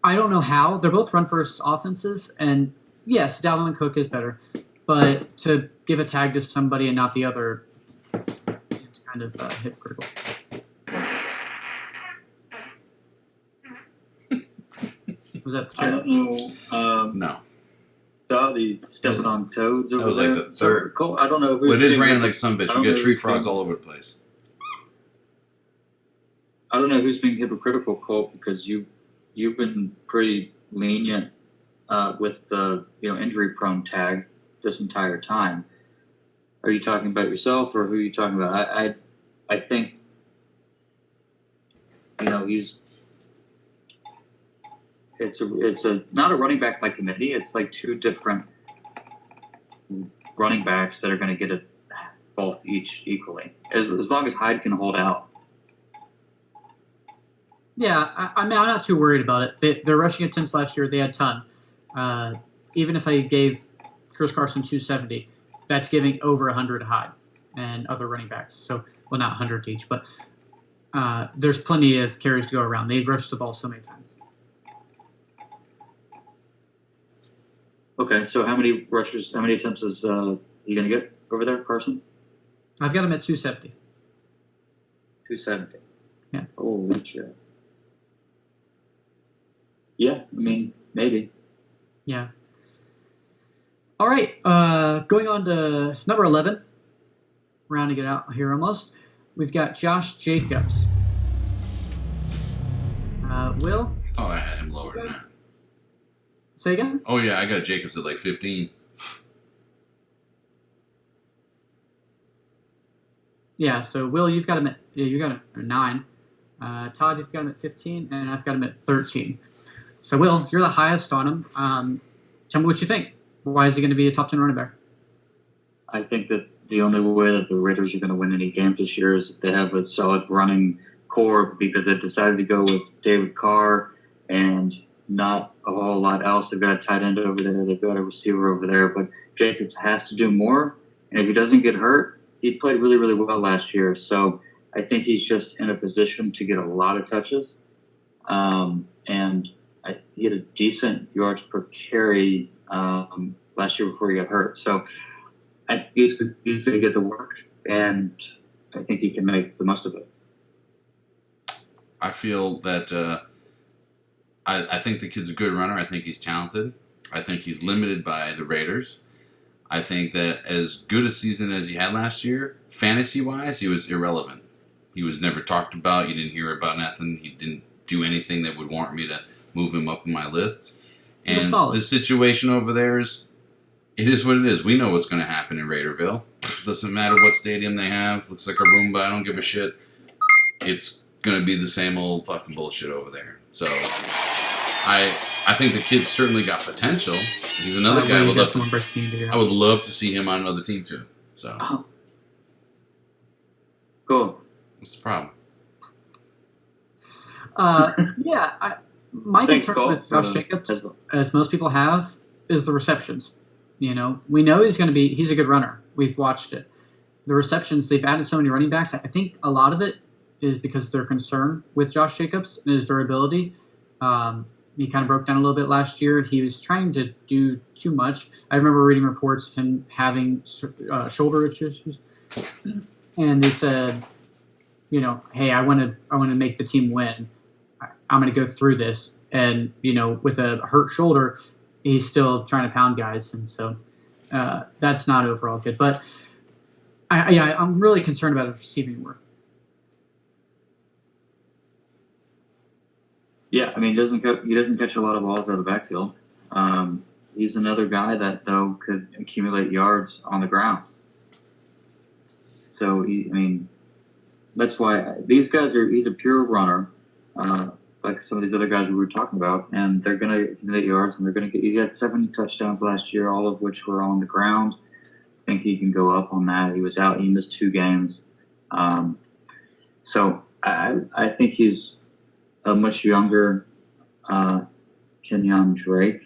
I don't know how. They're both run-first offenses, and yes, Dalvin Cook is better. But to give a tag to somebody and not the other, it's kind of hypocritical. Was that the chair? I don't know. No. He's stepping on toads over there. That was like the third. So, I don't know. Well, it is raining like some bitch. We got tree frogs all over the place. I don't know who's being hypocritical, Colt, because you've been pretty lenient with the injury-prone tag this entire time. Are you talking about yourself, or who are you talking about? I think he's. It's not a running back by committee. It's like 2 different running backs that are going to get it both each equally, as long as Hyde can hold out. Yeah, I'm not too worried about it. Their rushing attempts last year, they had a ton. Even if I gave Chris Carson 270, that's giving over 100 to Hyde and other running backs. So, well, not 100 to each, but there's plenty of carries to go around. They rushed the ball so many times. Okay, so how many attempts is he going to get over there, Carson? I've got him at 270. 270. Yeah. Holy shit. Yeah, I mean, maybe. Yeah. All right, going on to number 11. Rounding it out here almost. We've got Josh Jacobs. Will? Oh, I had him lower than that. Say again? Oh, yeah, I got Jacobs at like 15. Yeah, so Will, you've got him at 9. Todd, you've got him at 15, and I've got him at 13. So, Will, you're the highest on him. Tell me what you think. Why is he going to be a top 10 running back? I think that the only way that the Raiders are going to win any games this year is if they have a solid running core, because they decided to go with David Carr and not a whole lot else. They've got a tight end over there. They've got a receiver over there. But Jacobs has to do more. And if he doesn't get hurt, he played really, really well last year. So I think he's just in a position to get a lot of touches. And he had a decent yards per carry last year before he got hurt. So I think he's going to get the work, and I think he can make the most of it. I feel that I think the kid's a good runner. I think he's talented. I think he's limited by the Raiders. I think that as good a season as he had last year, fantasy-wise, he was irrelevant. He was never talked about. You didn't hear about nothing. He didn't do anything that would warrant me to move him up in my lists. And the situation over there is, it is what it is. We know what's going to happen in Raiderville. Doesn't matter what stadium they have. Looks like a Roomba. I don't give a shit. It's going to be the same old fucking bullshit over there. So I think the kid's certainly got potential. He's another guy I would love to see him on another team too. So cool. What's the problem? My concern with Josh Jacobs, as most people have, is the receptions. You know, we know he's a good runner. We've watched it. The receptions, they've added so many running backs. I think a lot of it is because they're concerned with Josh Jacobs and his durability. He kind of broke down a little bit last year. He was trying to do too much. I remember reading reports of him having shoulder issues, and they said, you know, hey, I want to make the team win. I'm going to go through this, and you know, with a hurt shoulder, he's still trying to pound guys, and so that's not overall good. But I'm really concerned about his receiving work. Yeah, I mean, he doesn't catch a lot of balls out of the backfield. He's another guy that, though, could accumulate yards on the ground. So, that's why these guys he's a pure runner, like some of these other guys we were talking about, and they're going to accumulate yards, and he had 7 touchdowns last year, all of which were on the ground. I think he can go up on that. He was out. He missed 2 games. So I think he's a much younger Kenyan Drake,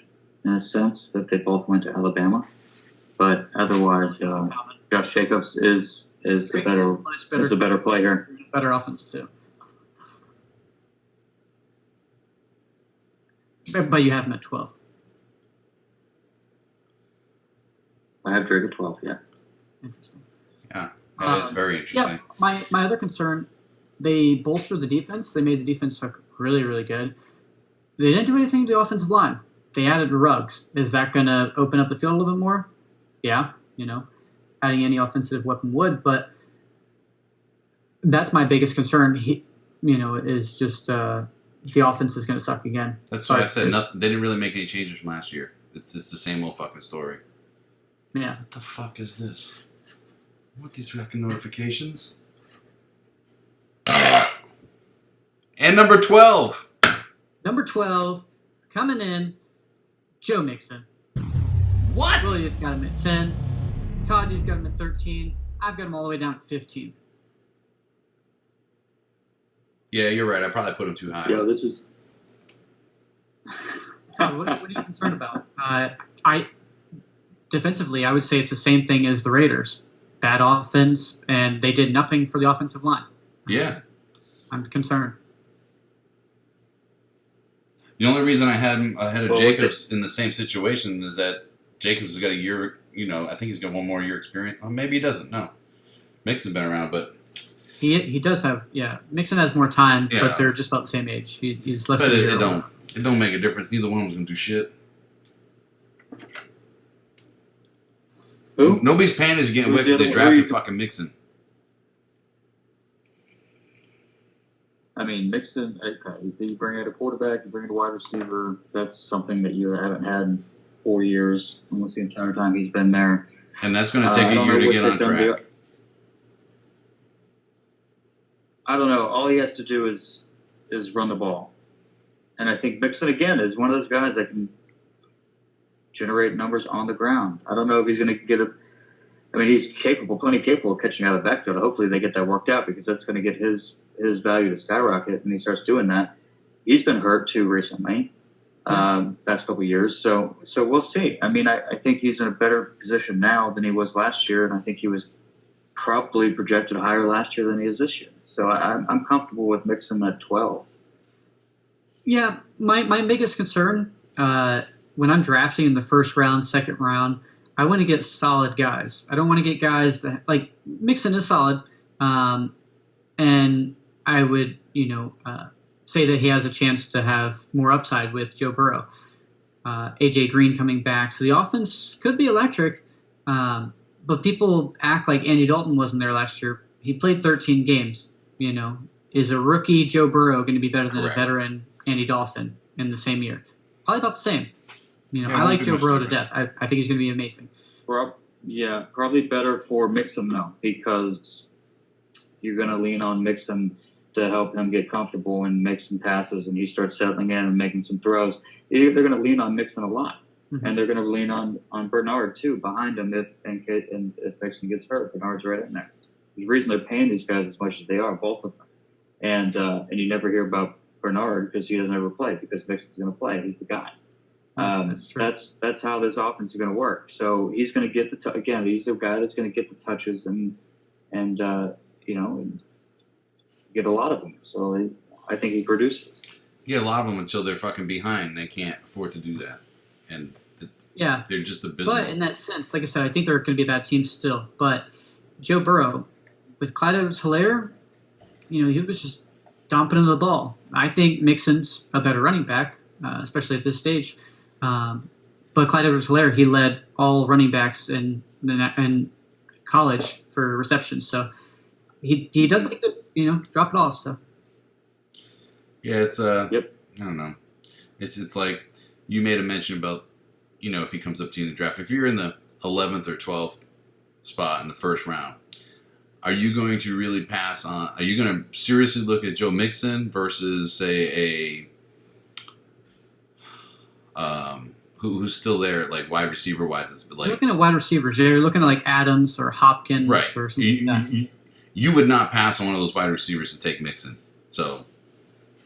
in a sense, that they both went to Alabama. But otherwise, Josh Jacobs is the better player. Better offense, too. But you have him at 12. I have Drake at 12, yeah. Interesting. Yeah, that is very interesting. Yeah, my other concern, they bolstered the defense. They made the defense look really, really good. They didn't do anything to the offensive line. They added Ruggs. Is that going to open up the field a little bit more? Yeah, adding any offensive weapon would, but that's my biggest concern. Is just the offense is going to suck again. That's why I said nothing. They didn't really make any changes from last year. It's just the same old fucking story. Yeah. What the fuck is this? What these fucking notifications? And number 12. Number 12, coming in, Joe Mixon. What? Willie, you've got him at 10. Todd, you've got him at 13. I've got him all the way down at 15. Yeah, you're right. I probably put him too high. Yeah, this is... Todd, what are you concerned about? Defensively, I would say it's the same thing as the Raiders. Bad offense, and they did nothing for the offensive line. Yeah. I'm concerned. The only reason I had him ahead of Jacobs in the same situation is that Jacobs has got a year, I think he's got one more year experience. Well, maybe he doesn't. No. Mixon's been around, but... He does have, Mixon has more time, but they're just about the same age. He's less than a year older. It don't make a difference. Neither one of them's going to do shit. Who? Nobody's panties are getting wet because they drafted fucking Mixon. Mixon, you bring out a quarterback, you bring in a wide receiver, that's something that you haven't had in 4 years, almost the entire time he's been there. And that's going to take a year to get on track. I don't know. All he has to do is run the ball. And I think Mixon, again, is one of those guys that can generate numbers on the ground. I don't know if he's going to get he's plenty capable of catching out of the backfield. Hopefully they get that worked out because that's going to get his value to skyrocket, and he starts doing that. He's been hurt too recently. past couple of years. So we'll see. I mean, I think he's in a better position now than he was last year, and I think he was probably projected higher last year than he is this year. So I'm comfortable with Mixon at 12. Yeah, my biggest concern when I'm drafting in the first round, second round, I want to get solid guys. I don't want to get guys that like Mixon is solid, and I would say that he has a chance to have more upside with Joe Burrow, AJ Green coming back, so the offense could be electric. But people act like Andy Dalton wasn't there last year. He played 13 games. Is a rookie Joe Burrow going to be better than Correct. a veteran Andy Dalton in the same year? Probably about the same. Yeah, I like too Joe much Burrow to difference. death. I think he's going to be amazing. Probably better for Mixon though, because you're going to lean on Mixon to help him get comfortable and make some passes, and he starts settling in and making some throws. They're going to lean on Mixon a lot, and they're going to lean on Bernard too behind him if Mixon gets hurt. Bernard's right in there. There's a reason they're paying these guys as much as they are, both of them. And you never hear about Bernard because he doesn't ever play, because Mixon's going to play. He's the guy. That's true. That's how this offense is going to work. So he's going to get again. He's the guy that's going to get the touches and get a lot of them. So I think he produces. You get a lot of them until they're fucking behind. They can't afford to do that, and they're just abysmal. But in that sense, like I said, I think they're going to be a bad team still. But Joe Burrow, with Clyde Edwards-Helaire, he was just dumping into the ball. I think Mixon's a better running back, especially at this stage. But Clyde Edwards-Helaire, he led all running backs in college for receptions. So he does like to, drop it off. So Yeah, it's Yep. I don't know. It's like you made a mention about, if he comes up to you in the draft. If you're in the 11th or 12th spot in the first round, are you going to really pass on? Are you going to seriously look at Joe Mixon versus say who's still there, like wide receiver wise? But you're looking at wide receivers. You're looking at like Adams or Hopkins right. or something like that. You would not pass on one of those wide receivers to take Mixon. So.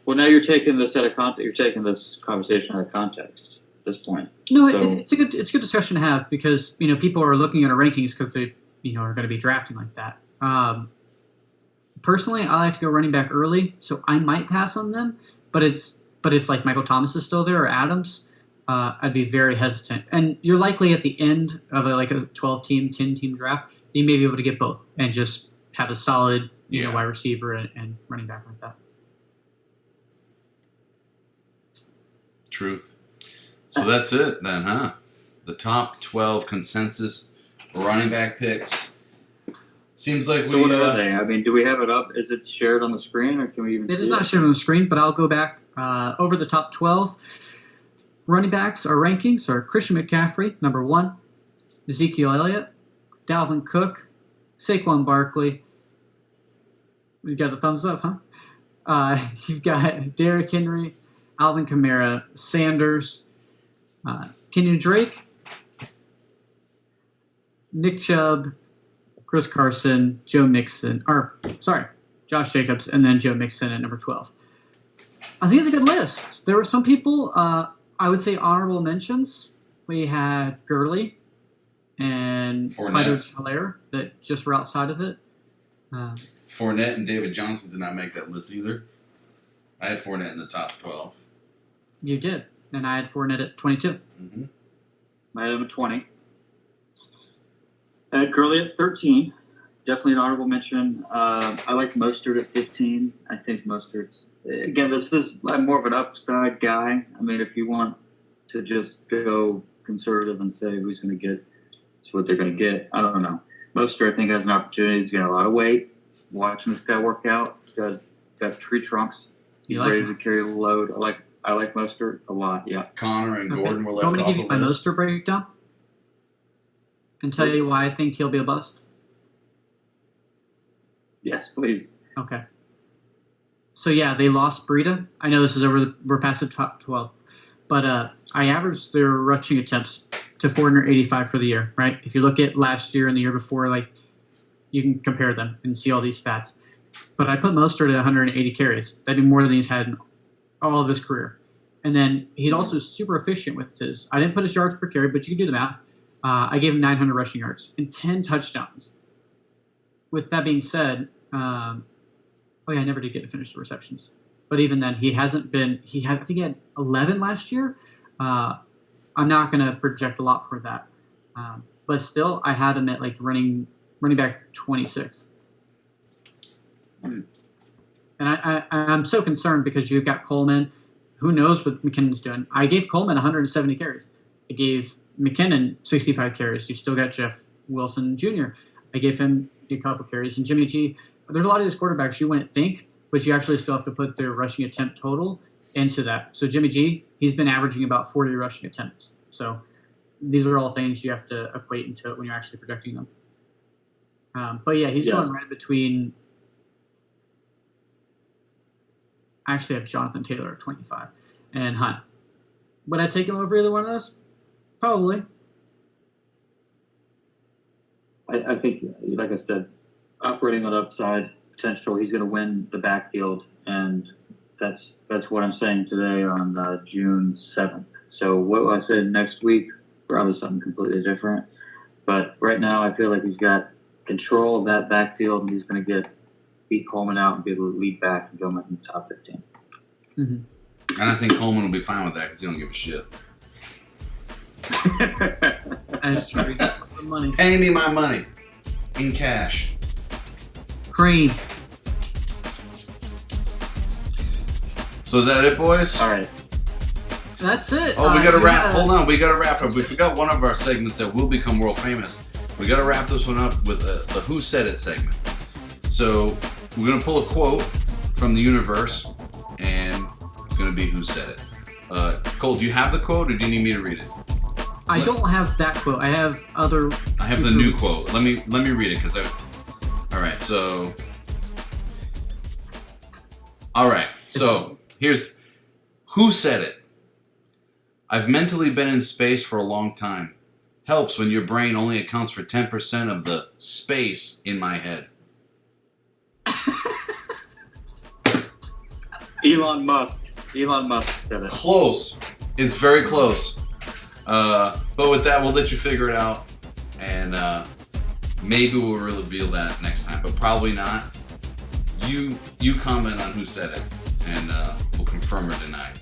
Well, now you're taking this out of context. You're taking this conversation out of context at this point. No, So- it's a good discussion to have because people are looking at our rankings because they are going to be drafting like that. Personally, I like to go running back early, so I might pass on them. But if like Michael Thomas is still there or Adams, I'd be very hesitant. And you're likely at the end of a 12-team, 10-team draft, you may be able to get both and just have a solid wide receiver and running back like that. Truth. So that's it then, huh? The top 12 consensus running back picks. Seems like So we. what are they? I mean, do we have it up? Is it shared on the screen, or can we even? It see is not shared on the screen, but I'll go back over the top 12 running backs. Our rankings are Christian McCaffrey, number 1, Ezekiel Elliott, Dalvin Cook, Saquon Barkley. You got the thumbs up, huh? You've got Derrick Henry, Alvin Kamara, Sanders, Kenyan Drake, Nick Chubb, Chris Carson, Josh Jacobs, and then Joe Mixon at number 12. I think it's a good list. There were some people, I would say honorable mentions. We had Gurley and Clyde Edwards-Helaire that just were outside of it. Fournette and David Johnson did not make that list either. I had Fournette in the top 12. You did, and I had Fournette at 22. Mm-hmm. I had him at 20. I had Gurley at 13. Definitely an honorable mention. I like Mostert at 15. I think Mostert's, again, this is more of an upside guy. I mean, if you want to just go conservative and say who's going to get, it's what they're going to get. I don't know. Mostert, I think, has an opportunity. He's got a lot of weight. Watching this guy work out, he's got tree trunks. He's ready to carry the load. I like Mostert a lot, yeah. Connor and Gordon were left I'm going off to give the you my list. Mostert breakdown and tell you why I think he'll be a bust. Yes, please. Okay. So, yeah, they lost Breida. I know this is we're past the top 12. But I averaged their rushing attempts to 485 for the year, right? If you look at last year and the year before, you can compare them and see all these stats. But I put Mostert at 180 carries. That'd be more than he's had in all of his career. And then he's also super efficient with his. I didn't put his yards per carry, but you can do the math. I gave him 900 rushing yards and 10 touchdowns. With that being said, I never did get to finish the receptions. But even then, he hasn't been. I think he had 11 last year. I'm not going to project a lot for that. But still, I had him at like running back 26. And I'm so concerned because you've got Coleman. Who knows what McKinnon's doing? I gave Coleman 170 carries. I gave McKinnon 65 carries. You still got Jeff Wilson Jr. I gave him a couple carries. And Jimmy G, there's a lot of these quarterbacks you wouldn't think, but you actually still have to put their rushing attempt total into that. So Jimmy G, he's been averaging about 40 rushing attempts. So these are all things you have to equate into it when you're actually projecting them. But yeah, he's going right between. I actually have Jonathan Taylor at 25 and Hunt. Would I take him over either one of those? Probably. I think, like I said, operating on upside potential, he's going to win the backfield, and that's what I'm saying today on June 7th. So what I said next week, probably something completely different. But right now, I feel like he's got control of that backfield, and he's going to beat Coleman out and be able to lead back and go in the top 15. And I think Coleman will be fine with that because he don't give a shit. That's true. The money. Pay me my money in cash. Cream. So is that it, boys? All right. That's it. Oh, we got to wrap. Hold on, we got to wrap up. We forgot one of our segments that will become world famous. We got to wrap this one up with the Who Said It segment. So we're going to pull a quote from the universe, and it's going to be Who Said It. Cole, do you have the quote, or do you need me to read it? I don't have that quote. I have other. I have the new quote. Let me read it because I. All right, so. All right, so here's Who Said It. I've mentally been in space for a long time. Helps when your brain only accounts for 10% of the space in my head. Elon Musk said it. Close. It's very close. But with that, we'll let you figure it out. And maybe we'll reveal that next time. But probably not. You comment on Who Said It. And we'll confirm or deny.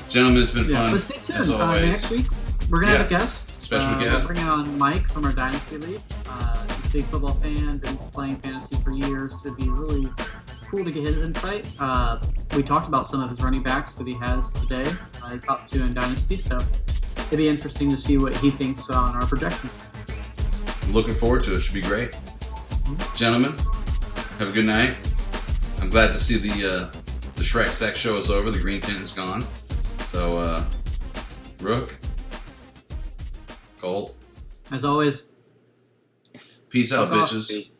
Gentlemen, it's been fun. But stay tuned. As always. Next week, we're going to have a guest. Special guest. We're bringing on Mike from our Dynasty League. Big football fan, been playing fantasy for years. It'd be really cool to get his insight. We talked about some of his running backs that he has today. His top 2 in Dynasty, so it'd be interesting to see what he thinks on our projections. I'm looking forward to it. Should be great. Mm-hmm. Gentlemen, have a good night. I'm glad to see the Shrek Sex show is over. The green tint is gone. So, Rook, Cole. As always, peace out, bitches.